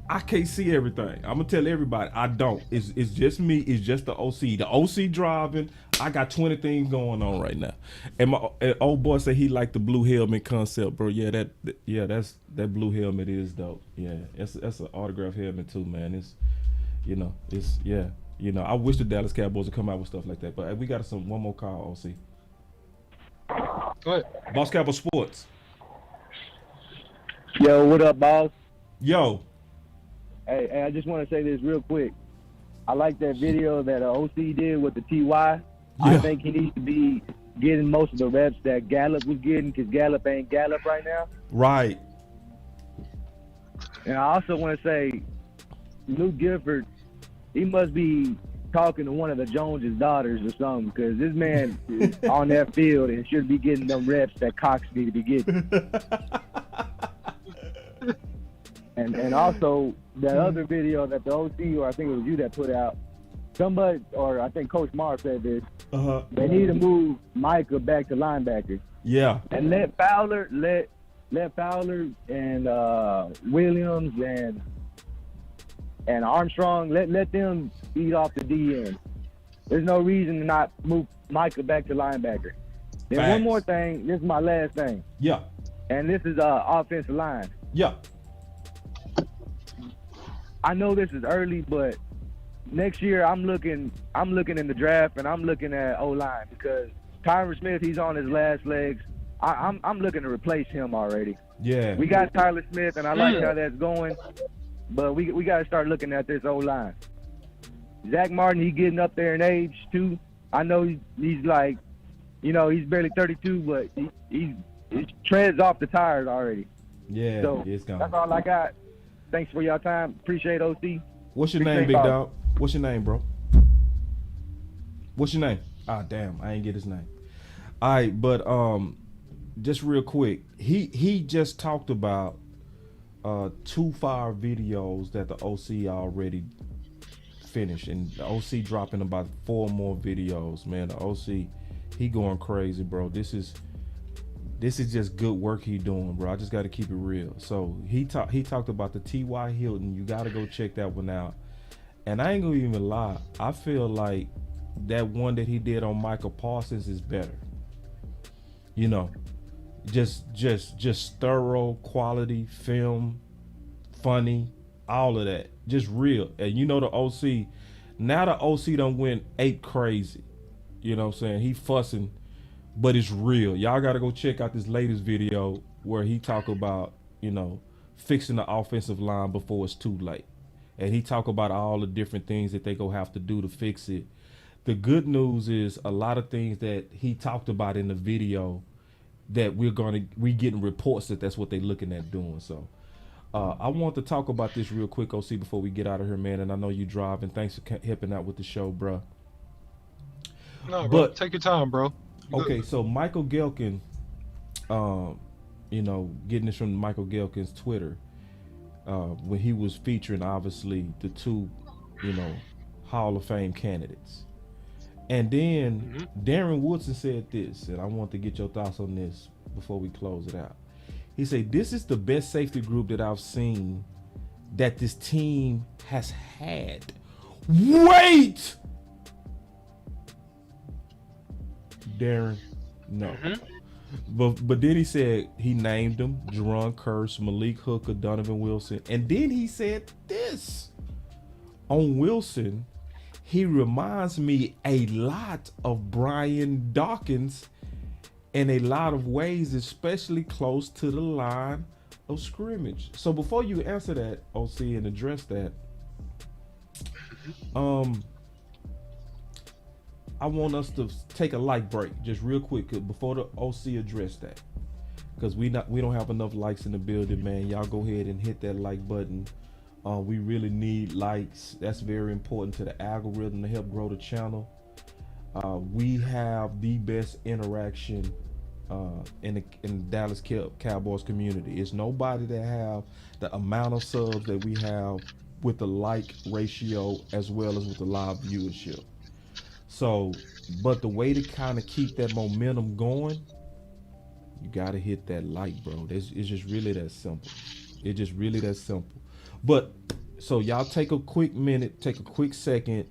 I can't see everything. I'm going to tell everybody, I don't. It's just me. It's just the OC. The OC driving. I got 20 things going on right now. And my old boy said he liked the blue helmet concept, bro. Yeah, that blue helmet is dope. Yeah, that's an autograph helmet too, man. It's, you know, You know, I wish the Dallas Cowboys would come out with stuff like that. But we got one more call, OC. Go ahead. Boss Cowboy Sports. Yo, what up, boss? Yo. Hey, I just want to say this real quick. I like that video that OC did with the TY. I think he needs to be getting most of the reps that Gallup was getting, because Gallup ain't Gallup right now. Right. And I also want to say, Luke Gifford, he must be talking to one of the Joneses' daughters or something, because this man is on that field and should be getting them reps that Cox need to be getting. and also, that other video that the OC, or I think it was you that put out, somebody, or I think Coach Mar said this, they need to move Micah back to linebacker. Yeah. And let Fowler and Williams and Armstrong, let them beat off the DN. There's no reason to not move Micah back to linebacker. Then Facts. One more thing, this is my last thing. Yeah. And this is offensive line. Yeah. I know this is early, but next year I'm looking in the draft, and I'm looking at O-line, because Tyron Smith, he's on his last legs. I'm looking to replace him already. Yeah. We got Tyler Smith, and I like how that's going, but we got to start looking at this O-line. Zach Martin, he's getting up there in age too. I know he's like, you know, he's barely 32, but he treads off the tires already. Yeah, so it's gone. That's all I got. Thanks for your time. Appreciate OC. What's your name, big dog? What's your name, bro? What's your name? Ah, damn, I ain't get his name. All right, but just real quick, he just talked about 2 fire videos that the OC already finished, and the OC dropping about 4 more videos. Man, the OC, he going crazy, bro. This This is just good work he doing, bro. I just got to keep it real. So he talked about the T.Y. Hilton. You got to go check that one out. And I ain't gonna even lie. I feel like that one that he did on Michael Parsons is better. You know, just thorough quality film, funny, all of that, just real. And you know the OC. Now the OC done went ape crazy. You know what I'm saying? He fussing. But it's real. Y'all got to go check out this latest video where he talk about, you know, fixing the offensive line before it's too late. And he talk about all the different things that they go have to do to fix it. The good news is a lot of things that he talked about in the video that we getting reports that that's what they looking at doing. So I want to talk about this real quick, OC, before we get out of here, man. And I know you driving. Thanks for helping out with the show, bro. No, bro, take your time, bro. Okay, so Michael Gehlken, you know, getting this from Michael Gehlken's Twitter, when he was featuring, obviously, the two, you know, Hall of Fame candidates. And then Darren Woodson said this, and I want to get your thoughts on this before we close it out. He said, this is the best safety group that I've seen that this team has had. Wait! Darren, no. But then he said he named them Jerron Kearse, Malik Hooker, Donovan Wilson. And then he said this. On Wilson, he reminds me a lot of Brian Dawkins in a lot of ways, especially close to the line of scrimmage. So before you answer that, OC, and address that, I want us to take a light break just real quick before the OC address that, because we don't have enough likes in the building, man. Y'all go ahead and hit that like button. We really need likes. That's very important to the algorithm to help grow the channel. We have the best interaction in the Dallas Cowboys community. It's nobody that have the amount of subs that we have with the like ratio as well as with the live viewership. So, but the way to kind of keep that momentum going, you got to hit that like, bro. It's just really that simple. It's just really that simple. But, so y'all take a quick minute, take a quick second,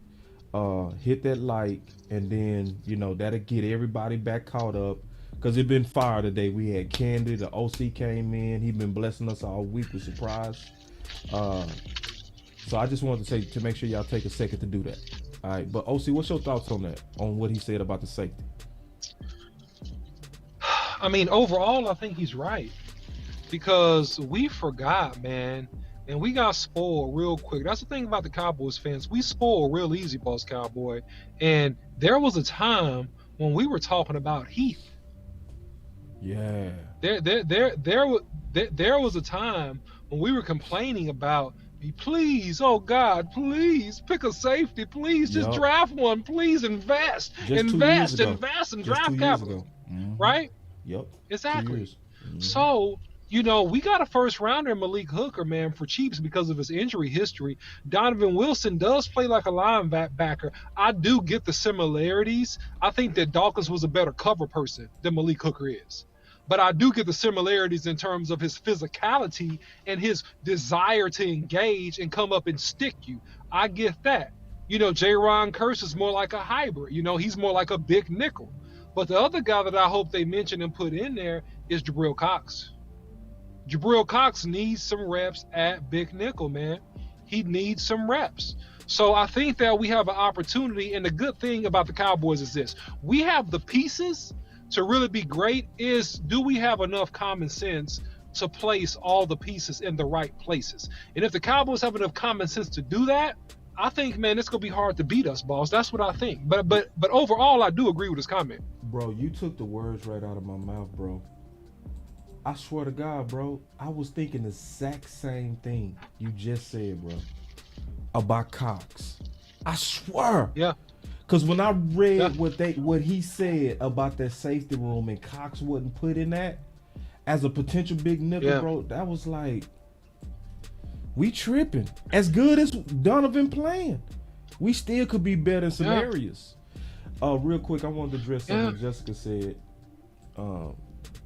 hit that like, and then, you know, that'll get everybody back caught up. Because it been fire today. We had Candy, the OC came in. He been blessing us all week with surprise. So I just wanted to say, to make sure y'all take a second to do that. All right, but OC, what's your thoughts on that, on what he said about the safety? I mean, overall, I think he's right, because we forgot, man, and we got spoiled real quick. That's the thing about the Cowboys fans. We spoil real easy, Boss Cowboy. And there was a time when we were talking about Heath. Yeah. There was a time when we were complaining about, please, oh God, please pick a safety, please just draft one, please invest and draft capital, right? Yep. Exactly. So, you know, we got a first rounder, Malik Hooker, man, for cheaps because of his injury history. Donovan Wilson does play like a linebacker. I do get the similarities. I think that Dawkins was a better cover person than Malik Hooker is. But I do get the similarities in terms of his physicality and his desire to engage and come up and stick you. I get that. You know, Jerron Kearse is more like a hybrid. You know, he's more like a big nickel. But the other guy that I hope they mention and put in there is Jabril Cox. Jabril Cox needs some reps at big nickel, man. He needs some reps. So I think that we have an opportunity, and the good thing about the Cowboys is this. We have the pieces to really be great. Is, do we have enough common sense to place all the pieces in the right places? And if the Cowboys have enough common sense to do that, I think, man, it's gonna be hard to beat us, boss. That's what I think. But overall, I do agree with his comment. Bro, you took the words right out of my mouth, bro. I swear to God, bro, I was thinking the exact same thing you just said, bro, about Cox. I swear. Yeah. Because when I read what he said about that safety room and Cox wasn't put in that as a potential big nickel, bro, that was like, we tripping. As good as Donovan playing, we still could be better in some areas. Real quick, I wanted to address something Jessica said.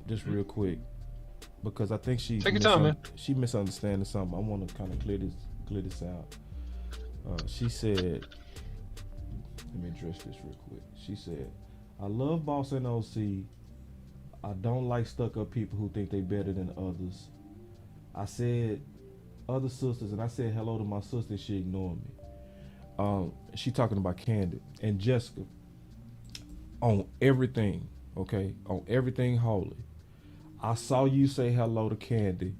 just real quick, because I think she Take your time, man. She misunderstanding something. I want to kind of clear this out. She said, let me address this real quick. She said, I love Boss and OC. I don't like stuck-up people who think they better than others. I said other sisters, and I said hello to my sister. She ignored me. She talking about Candy and Jessica on everything, okay? On everything holy. I saw you say hello to Candy.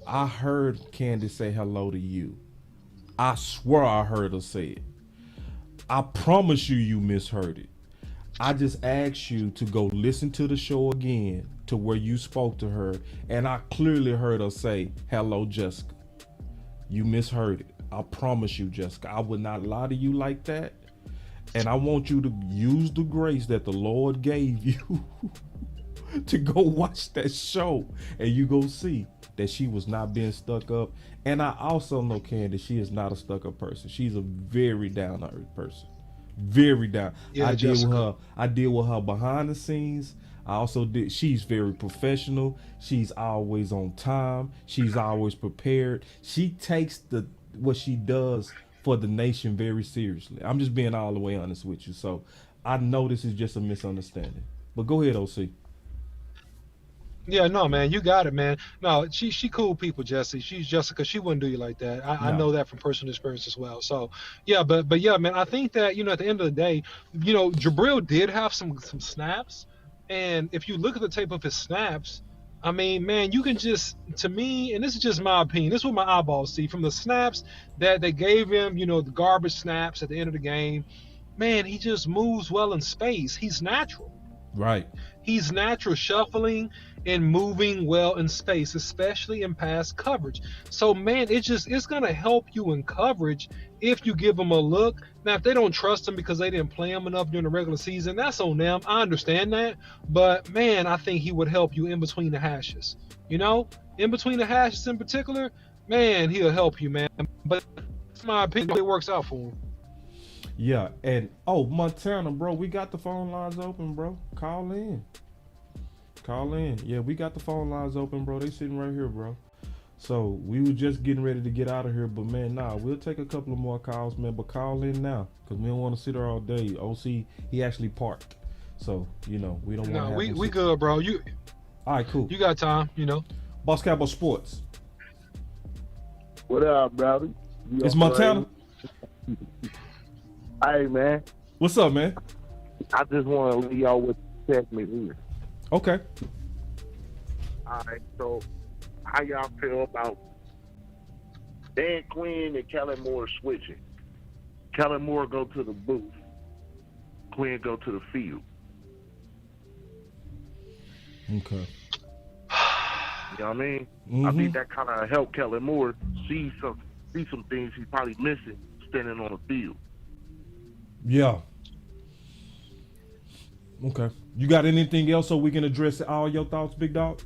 I heard Candy say hello to you. I swear I heard her say it. I promise you misheard it. I just asked you to go listen to the show again to where you spoke to her, and I clearly heard her say, hello, Jessica. You misheard it. I promise you, Jessica. I would not lie to you like that. And I want you to use the grace that the Lord gave you to go watch that show, and you go see that she was not being stuck up. And I also know, Candy, she is not a stuck up person. She's a very down to earth person. Very down. Yeah, I Jessica. deal with her behind the scenes. I also did. She's very professional. She's always on time. She's always prepared. She takes what she does for the nation very seriously. I'm just being all the way honest with you. So I know this is just a misunderstanding. But go ahead, OC. Yeah, no, man, you got it, man. No, she cool people, Jesse. She's Jessica. She wouldn't do you like that. I know that from personal experience as well. So, yeah, but yeah, man, I think that, at the end of the day, Jabril did have some snaps. And if you look at the tape of his snaps, I mean, man, you can just, to me, and this is just my opinion, this is what my eyeballs see, from the snaps that they gave him, the garbage snaps at the end of the game, man, he just moves well in space. He's natural. Right. He's natural shuffling and moving well in space, especially in pass coverage. So, man, it's going to help you in coverage if you give him a look. Now, if they don't trust him because they didn't play him enough during the regular season, that's on them. I understand that. But, man, I think he would help you in between the hashes. In between the hashes in particular, man, he'll help you, man. But it's my opinion, it works out for him. Yeah, and Montana, bro, we got the phone lines open, bro. Call in. Yeah, we got the phone lines open, bro. They sitting right here, bro. So we were just getting ready to get out of here, but man, we'll take a couple of more calls, man. But call in now, because we don't want to sit there all day. OC, he actually parked, so we don't want to. No, we good, bro. All right, cool. You got time, Boss Cowboy Sports. What up, brother? It's Montana. Hey, man. What's up, man? I just want to leave y'all with the segment here. Okay. All right, so how y'all feel about Dan Quinn and Kellen Moore switching? Kellen Moore go to the booth. Quinn go to the field. Okay. You know what I mean? Mm-hmm. I think that kind of helped Kellen Moore see some things he's probably missing standing on the field. Yeah. Okay. You got anything else so we can address all your thoughts, big dog?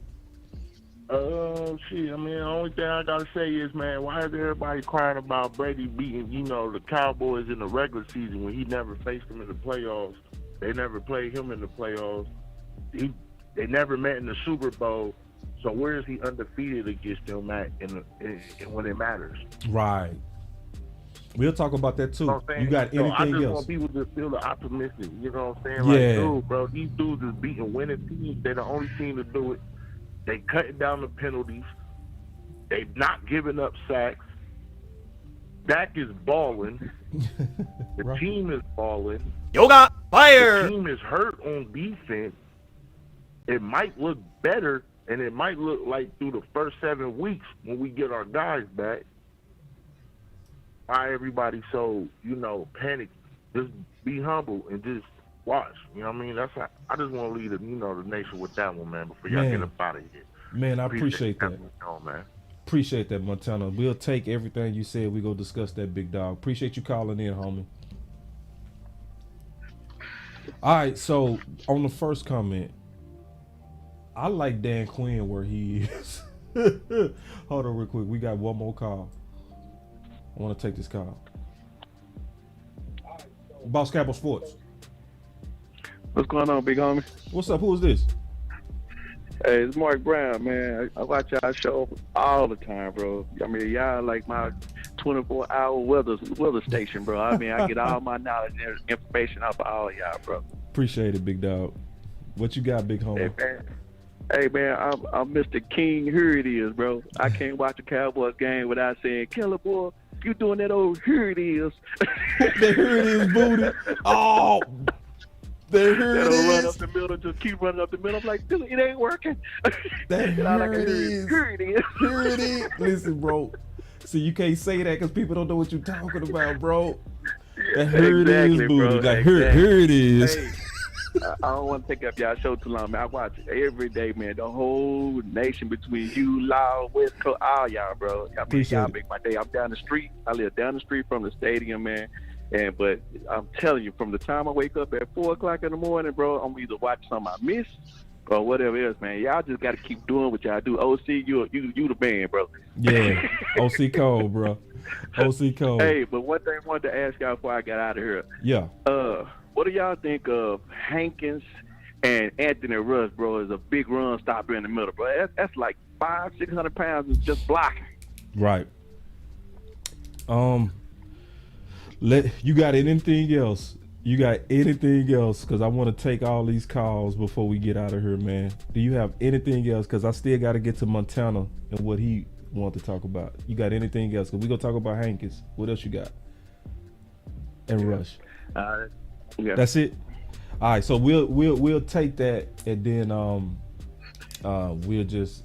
Shit. I mean, the only thing I gotta say is, man, why is everybody crying about Brady beating, the Cowboys in the regular season when he never faced them in the playoffs? They never played him in the playoffs. They never met in the Super Bowl. So where is he undefeated against them at when it matters? Right. We'll talk about that too. You got anything I just else? want people to feel optimistic. You know what I'm saying? Yeah. Like, dude, bro, these dudes is beating winning teams. They're the only team to do it. They cutting down the penalties. They not giving up sacks. Dak is balling. The team is balling. Yoga fire. The team is hurt on defense. It might look better, and it might look like through the first 7 weeks when we get our guys back. Why everybody so, panic? Just be humble and just watch. You know what I mean? I just want to leave the nation with that one, man, before y'all get up out of here. Man, I appreciate that. Man. Appreciate that, Montana. We'll take everything you said. We go discuss that, big dog. Appreciate you calling in, homie. All right, so on the first comment, I like Dan Quinn where he is. Hold on real quick. We got one more call. I want to take this call. Boss Cowboy Sports. What's going on, big homie? What's up? Who is this? Hey, it's Mark Brown, man. I watch y'all show all the time, bro. I mean, y'all like my 24-hour weather station, bro. I mean, I get all my knowledge and information off of all y'all, bro. Appreciate it, big dog. What you got, big homie? Hey, man, I'm Mr. King. Here it is, bro. I can't watch a Cowboys game without saying, Killer boy, you doing that old here it is. That here it is, booty. Oh, that here it is. Run up the middle, just keep running up the middle. I'm like, it ain't working. That here it is. Here it is. Here it is. Listen, bro. See, you can't say that because people don't know what you're talking about, bro. That here it is, booty. Bro. Like, here it is. Hey, I don't want to take up y'all show too long, man. I watch it every day, man. The whole nation between you, Law, West Coast, all y'all, bro. I mean, y'all make my day. I'm down the street. I live down the street from the stadium, man. But I'm telling you, from the time I wake up at 4 o'clock in the morning, bro, I'm either watching something I miss or whatever else, man. Y'all just got to keep doing what y'all do. OC, you the man, bro. Yeah, OC Cole, bro. OC Cole. Hey, but one thing I wanted to ask y'all before I got out of here. Yeah. What do y'all think of Hankins and Anthony Rush, bro, as a big run stopper in the middle, bro? That's like 500-600 pounds of just blocking. Right. You got anything else? You got anything else? Because I want to take all these calls before we get out of here, man. Do you have anything else? Because I still got to get to Montana and what he wants to talk about. You got anything else? Because we're going to talk about Hankins. What else you got? And Rush. Yeah. That's it. All right, so we'll take that and then we'll just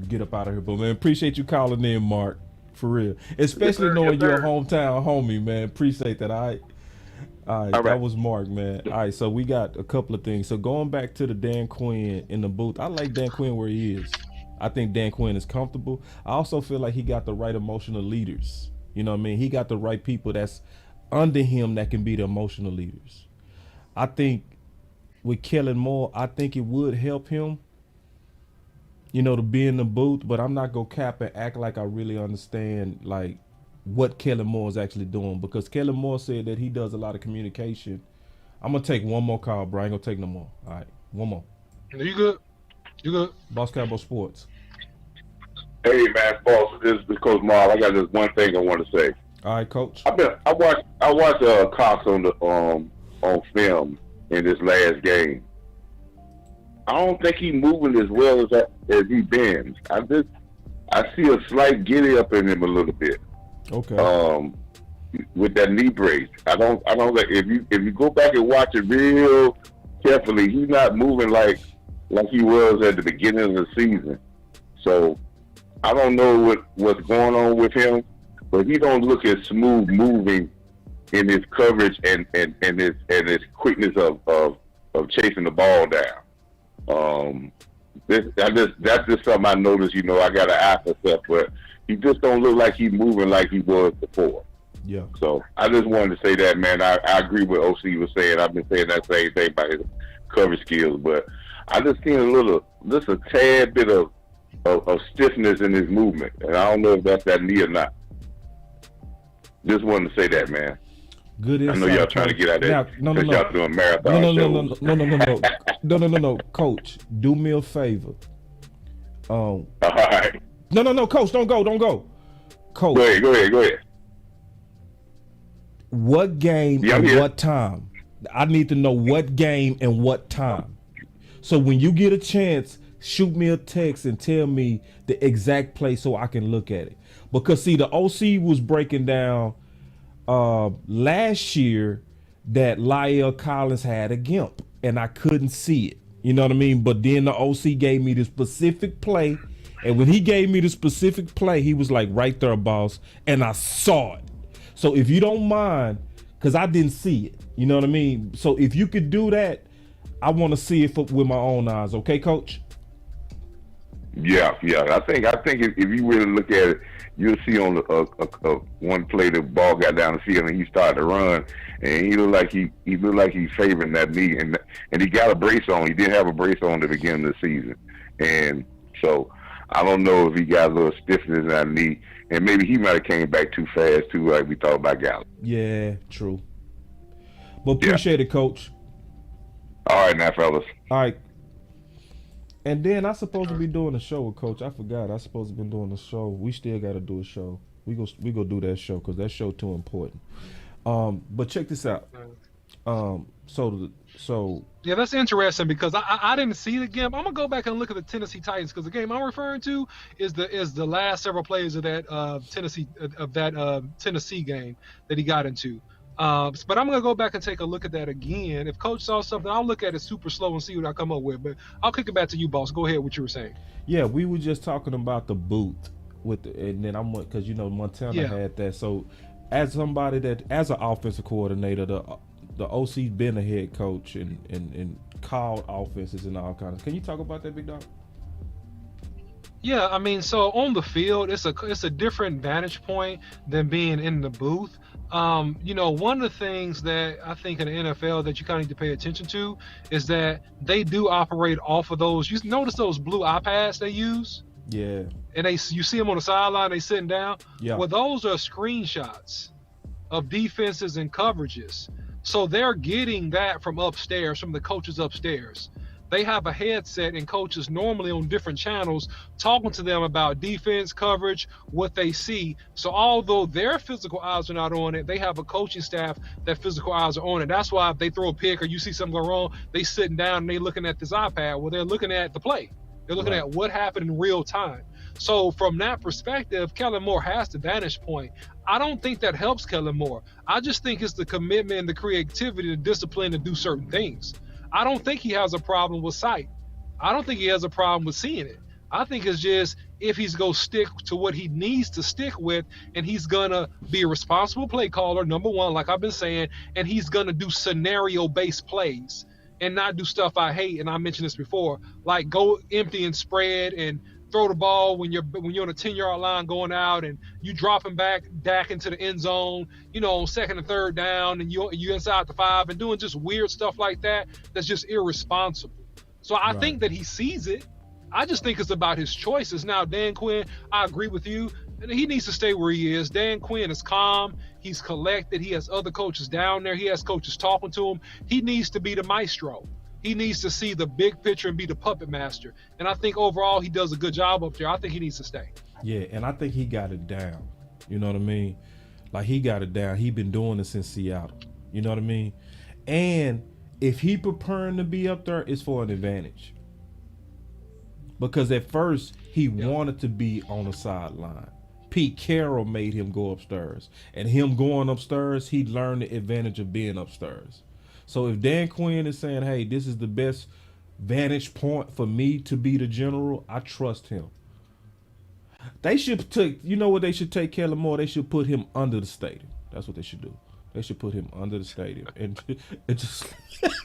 get up out of here. But man, appreciate you calling in, Mark, for real. Especially knowing you're a hometown homie, man. Appreciate that. All right, that was Mark, man. All right, so we got a couple of things. So going back to the Dan Quinn in the booth, I like Dan Quinn where he is. I think Dan Quinn is comfortable. I also feel like he got the right emotional leaders. You know what I mean? He got the right people that's under him that can be the emotional leaders. I think with Kellen Moore, I think it would help him, to be in the booth, but I'm not gonna cap and act like I really understand like what Kellen Moore is actually doing, because Kellen Moore said that he does a lot of communication. I'm gonna take one more call, bro. I ain't gonna take no more. All right, one more. You good? You good? Boss Cowboy Sports. Hey man, boss, this is Coach Marl. I got just one thing I want to say. All right, Coach. I watched Cox on film in this last game. I don't think he's moving as well as he been. I see a slight giddy up in him a little bit. Okay. With that knee brace, I don't like if you go back and watch it real carefully, he's not moving like he was at the beginning of the season. So I don't know what's going on with him. But he don't look as smooth moving in his coverage and his quickness of chasing the ball down. That's just something I noticed. I got an eye for stuff, but he just don't look like he's moving like he was before. Yeah. So I just wanted to say that, man. I agree with OC was saying. I've been saying that same thing about his coverage skills, but I just seen a tad bit of stiffness in his movement, and I don't know if that's that knee or not. Just wanted to say that, man. Good insight. I know y'all trying to get out there because y'all doing marathon shows. No. Coach, do me a favor. All right. No, Coach, don't go. Coach. Go ahead. What game and what time? I need to know what game and what time. So when you get a chance, shoot me a text and tell me the exact place so I can look at it. Because see, the OC was breaking down last year that La'el Collins had a gimp, and I couldn't see it. You know what I mean? But then the OC gave me the specific play, and when he gave me the specific play, he was like, right there, boss, and I saw it. So if you don't mind, because I didn't see it, you know what I mean? So if you could do that, I want to see it with my own eyes. Okay, Coach? Yeah. I think if you really look at it, you'll see on one play the ball got down the field and he started to run, and he looked like he's favoring that knee, and he got a brace on. He didn't have a brace on at the beginning of the season, and so I don't know if he got a little stiffness in that knee, and maybe he might have came back too fast too, like we thought about Gallup. Yeah, true. But appreciate it, Coach. All right, now, fellas. All right. And then I supposed to be doing a show with Coach. I forgot. I supposed to be doing a show. We still got to do a show. We go do that show because that show too important. But check this out. So yeah, that's interesting because I didn't see the game. I'm gonna go back and look at the Tennessee Titans because the game I'm referring to is the last several plays of that Tennessee game that he got into. But I'm gonna go back and take a look at that again. If Coach saw something, I'll look at it super slow and see what I come up with. But I'll kick it back to you, boss. Go ahead. What you were saying? Yeah, we were just talking about the boot and then because Montana had that. So as somebody as an offensive coordinator, the OC's been a head coach and called offenses and all kinds. Can you talk about that, big dog? Yeah, I mean, so on the field, it's a different vantage point than being in the booth. One of the things that I think in the NFL that you kind of need to pay attention to is that they do operate off of those. You notice those blue iPads they use? Yeah. And you see them on the sideline, they sitting down. Yeah. Well, those are screenshots of defenses and coverages. So they're getting that from upstairs, from the coaches upstairs. They have a headset and coaches normally on different channels talking to them about defense, coverage, what they see. So although their physical eyes are not on it, they have a coaching staff that physical eyes are on it. That's why if they throw a pick or you see something go wrong, they sitting down and they looking at this iPad. Well, they're looking at the play. They're looking at what happened in real time. So from that perspective, Kellen Moore has the vantage point. I don't think that helps Kellen Moore. I just think it's the commitment and the creativity, the discipline to do certain things. I don't think he has a problem with sight. I don't think he has a problem with seeing it. I think it's just if he's going to stick to what he needs to stick with, and he's going to be a responsible play caller, number one, like I've been saying, and he's going to do scenario-based plays and not do stuff I hate, and I mentioned this before, like go empty and spread and throw the ball when you're on a 10-yard line going out and you dropping back into the end zone, on second and third down, and you inside the 5 and doing just weird stuff like that. That's just irresponsible. So I think that he sees it. I just think it's about his choices. Now, Dan Quinn, I agree with you. He needs to stay where he is. Dan Quinn is calm. He's collected. He has other coaches down there. He has coaches talking to him. He needs to be the maestro. He needs to see the big picture and be the puppet master. And I think overall he does a good job up there. I think he needs to stay. Yeah, and I think he got it down. You know what I mean? Like he got it down. He been doing this in Seattle. You know what I mean? And if he preparing to be up there, it's for an advantage. Because at first he wanted to be on the sideline. Pete Carroll made him go upstairs. And him going upstairs, he learned the advantage of being upstairs. So if Dan Quinn is saying, hey, this is the best vantage point for me to be the general, I trust him. They should take, what they should take Kellen Moore? They should put him under the stadium. That's what they should do. They should put him under the stadium. And just... That's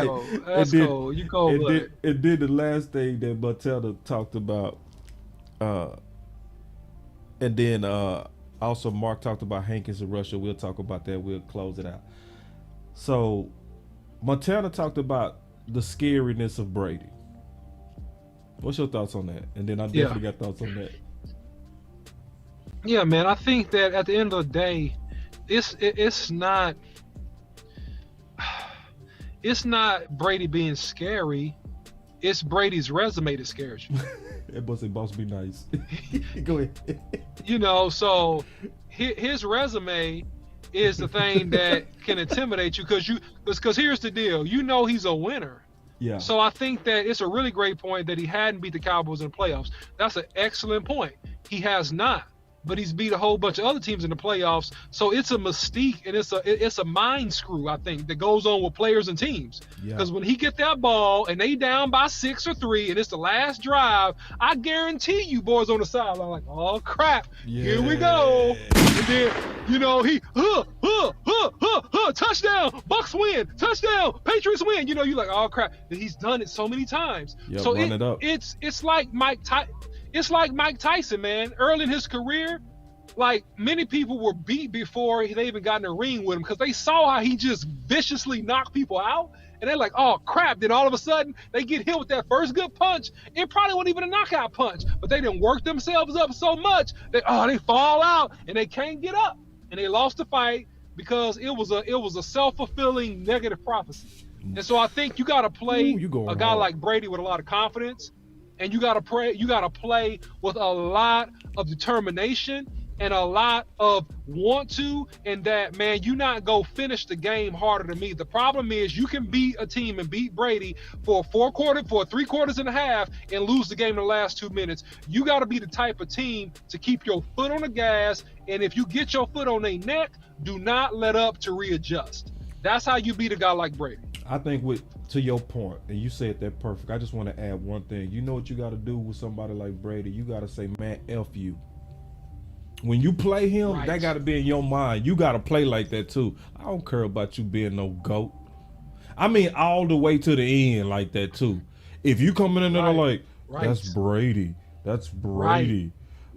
cool. That's cool. You go with it. And then the last thing that Matilda talked about, and then also Mark talked about Hankins and Russia. We'll talk about that. We'll close it out. So Montana talked about the scariness of Brady. What's your thoughts on that? And then I definitely got thoughts on that. Yeah, man. I think that at the end of the day, it's not Brady being scary. It's Brady's resume that scares you. Everybody say, boss, be nice. Go ahead. So his resume is the thing that can intimidate you because here's the deal. He's a winner. Yeah. So I think that it's a really great point that he hadn't beat the Cowboys in the playoffs. That's an excellent point. He has not. But he's beat a whole bunch of other teams in the playoffs. So it's a mystique and it's a mind screw, I think, that goes on with players and teams. Because when he get that ball and they down by 6 or 3 and it's the last drive, I guarantee you boys on the sideline like, oh crap, here we go. And then, he touchdown, Bucks win, touchdown, Patriots win. You're like, oh crap. And he's done it so many times. So it's like Mike Tyson. It's like Mike Tyson, man. Early in his career, like many people were beat before they even got in a ring with him because they saw how he just viciously knocked people out. And they're like, oh, crap. Then all of a sudden, they get hit with that first good punch. It probably wasn't even a knockout punch, but they didn't work themselves up so much that, they fall out and they can't get up. And they lost the fight because it was a self-fulfilling negative prophecy. And so I think you got to play a guy hard. like Brady with a lot of confidence, and you got to play with a lot of determination and a lot of want to, and that, man, you not go finish the game harder than me. The problem is you can beat a team and beat Brady for 3 quarters and a half and lose the game in the last 2 minutes. You got to be the type of team to keep your foot on the gas, and if you get your foot on their neck, do not let up to readjust. That's how you beat a guy like Brady. I think to your point, and you said that perfect, I just want to add one thing. You know what you got to do with somebody like Brady? You got to say, man, F you. When you play him, that got to be in your mind. You got to play like that too. I don't care about you being no GOAT. I mean, all the way to the end like that too. If you coming in there like, that's Brady. That's Brady.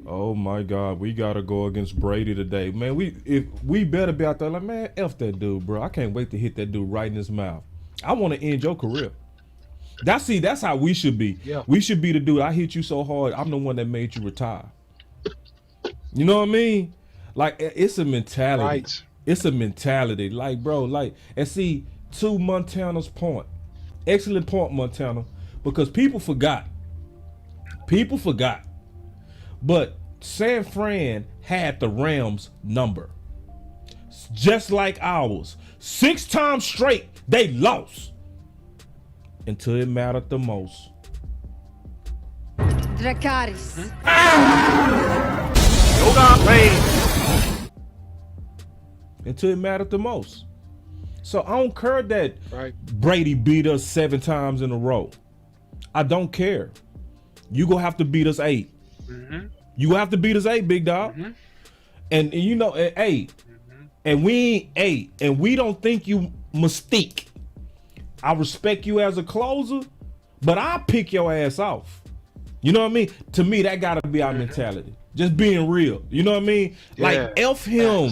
Oh my God, we got to go against Brady today. Man, we better be out there like, man, F that dude, bro. I can't wait to hit that dude right in his mouth. I want to end your career. That's how we should be. Yeah. We should be the dude. I hit you so hard, I'm the one that made you retire. You know what I mean? Like, it's a mentality. Right. It's a mentality. Like, bro, and see, to Montana's point, excellent point, Montana, because people forgot. But San Fran had the Rams number, just like ours. 6 times straight, they lost until it mattered the most. Dracarys. Until it mattered the most. So I don't care that Brady beat us 7 times in a row. I don't care. You gonna have to beat us 8. Mm-hmm. You gonna have to beat us 8, big dog. Mm-hmm. And you know, 8. And we ain't 8. And we don't think you mystique. I respect you as a closer, but I'll pick your ass off. You know what I mean? To me, that gotta be our mentality. Just being real. You know what I mean? Like, F him.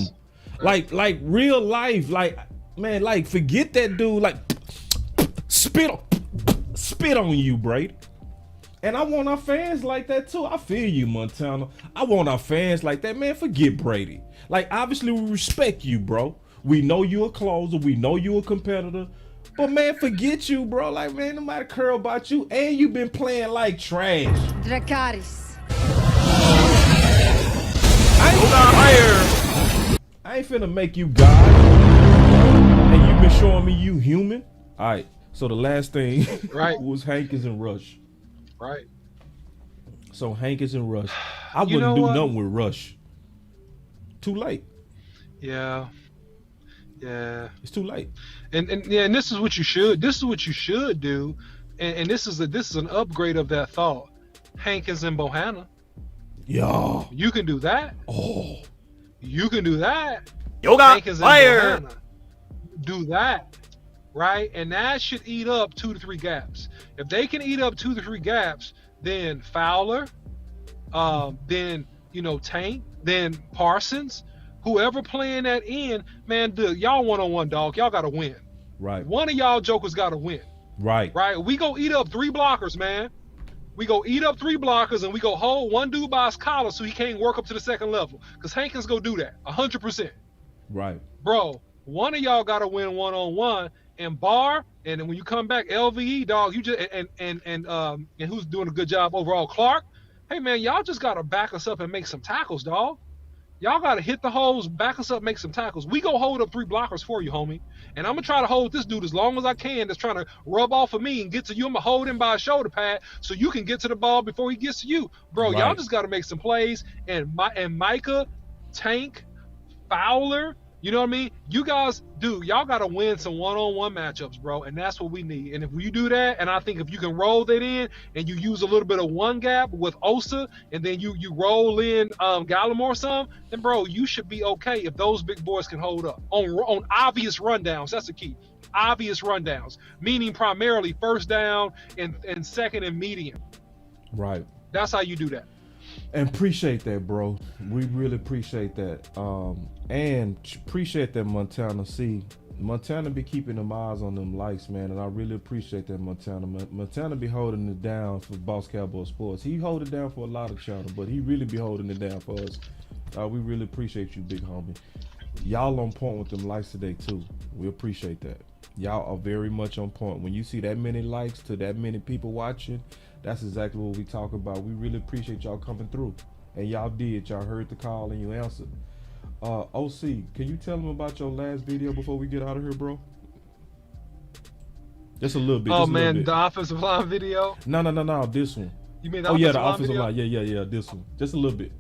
Like real life. Like, man, like, forget that dude. Like, spit on you, Brady. And I want our fans like that too. I feel you, Montana. I want our fans like that. Man, forget Brady. Like, obviously we respect you, bro. We know you a closer. We know you a competitor. But man, forget you, bro. Like, man, nobody care about you. And you been playing like trash. Dracarys. I ain't finna make you God. And you been showing me you human. All right. So the last thing was Hankins and Rush. Right. So Hankins and Rush. I wouldn't do nothing with Rush. Too late. Yeah. Yeah. It's too late. And this is what you should. This is what you should do. And this is an upgrade of that thought. Hankins and Bohanna. Yeah. You can do that. Oh. You can do that. Hankins fire. And Bohanna. Do that. Right? And that should eat up 2 to 3 gaps. If they can eat up 2 to 3 gaps, then Fowler, then Tank, then Parsons, whoever playing that in, man, dude, y'all one-on-one, dog. Y'all gotta win. Right. One of y'all jokers gotta win. Right. Right. We go eat up 3 blockers, man. We go eat up 3 blockers, and we go hold one dude by his collar so he can't work up to the second level. Because Hankins go do that 100%. Right. Bro, one of y'all gotta win one-on-one. And Barr, and then when you come back, LVE, dog, you just and who's doing a good job overall, Clark. Hey man, y'all just gotta back us up and make some tackles, dog. Y'all gotta hit the holes, back us up, make some tackles. We go hold up 3 blockers for you, homie. And I'm gonna try to hold this dude as long as I can that's trying to rub off of me and get to you. I'm gonna hold him by a shoulder pad so you can get to the ball before he gets to you. Bro, y'all just gotta make some plays. And Micah, Tank, Fowler, you know what I mean? You guys, dude, y'all got to win some one-on-one matchups, bro, and that's what we need. And if you do that, and I think if you can roll that in and you use a little bit of one gap with Osa, and then you roll in Gallimore some, then, bro, you should be okay if those big boys can hold up on obvious rundowns. That's the key. Obvious rundowns, meaning primarily first down and second and medium. Right. That's how you do that. And appreciate that, bro. We really appreciate that. And appreciate that, Montana. See, Montana be keeping them eyes on them likes, man. And I really appreciate that, Montana. Montana be holding it down for Boss Cowboy Sports. He hold it down for a lot of channels, but he really be holding it down for us. We really appreciate you, big homie. Y'all on point with them likes today, too. We appreciate that. Y'all are very much on point. When you see that many likes to that many people watching, that's exactly what we talk about. We really appreciate y'all coming through. And y'all did. Y'all heard the call and you answered. OC, can you tell them about your last video before we get out of here, bro? Just a little bit. Oh, man, the offensive line video? No, this one. You mean the offensive line offensive video? line. Yeah, this one. Just a little bit.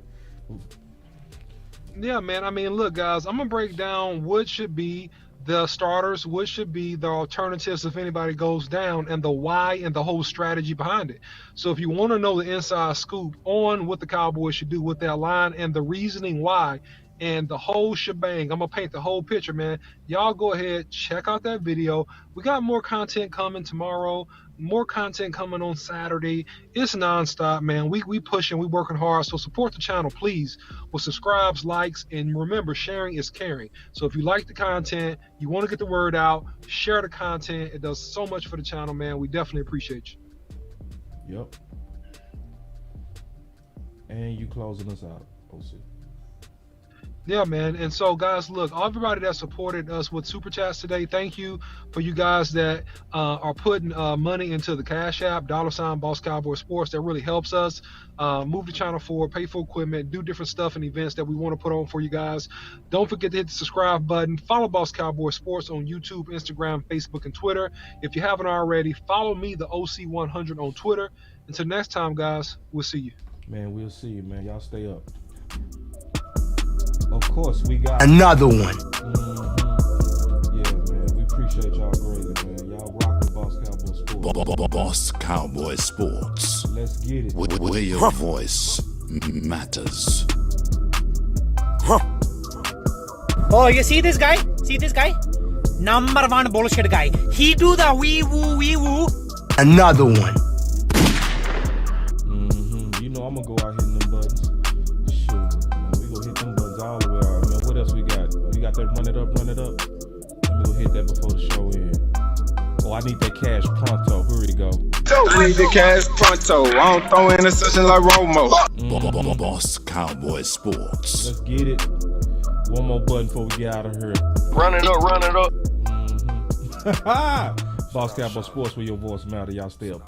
Yeah, man. I mean, look, guys, I'm going to break down what should be the starters, what should be the alternatives if anybody goes down, and the why and the whole strategy behind it. So if you want to know the inside scoop on what the Cowboys should do with that line and the reasoning why and the whole shebang, I'm going to paint the whole picture, man. Y'all go ahead, check out that video. We got more content coming tomorrow, more content coming on Saturday. It's nonstop, man. We pushing, we working hard. So support the channel, please, with subscribes, likes, and remember, sharing is caring. So if you like the content, you want to get the word out, share the content. It does so much for the channel, man. We definitely appreciate you. Yep. And you closing us out, OC. Yeah, man. And so, guys, look, everybody that supported us with Super Chats today, thank you for you guys that are putting money into the Cash App, $BossCowboySports. That really helps us move the channel forward, pay for equipment, do different stuff and events that we want to put on for you guys. Don't forget to hit the subscribe button. Follow Boss Cowboy Sports on YouTube, Instagram, Facebook, and Twitter. If you haven't already, follow me, the OC100, on Twitter. Until next time, guys, we'll see you. Man, we'll see you, man. Y'all stay up. Of course, we got another one. Yeah, man. We appreciate y'all greatly, man. Y'all rock with Boss Cowboy Sports. Boss Cowboy Sports. Let's get it. Where your voice matters. Oh, you see this guy? See this guy? Number one bullshit guy. He do the wee woo. Another one. You know I'm gonna go out hitting them buttons. Shoot, man, we gonna hit them buttons all the way out, man. What else we got? We got that run it up. Let me go hit that before the show ends. Oh, I need that cash pronto. Here we go. I need the cash pronto. I don't throw interception like Romo. Boss Cowboy Sports. Let's get it. One more button before we get out of here. Run it up. Boss Cowboy Sports, where your voice matter. Y'all stay up.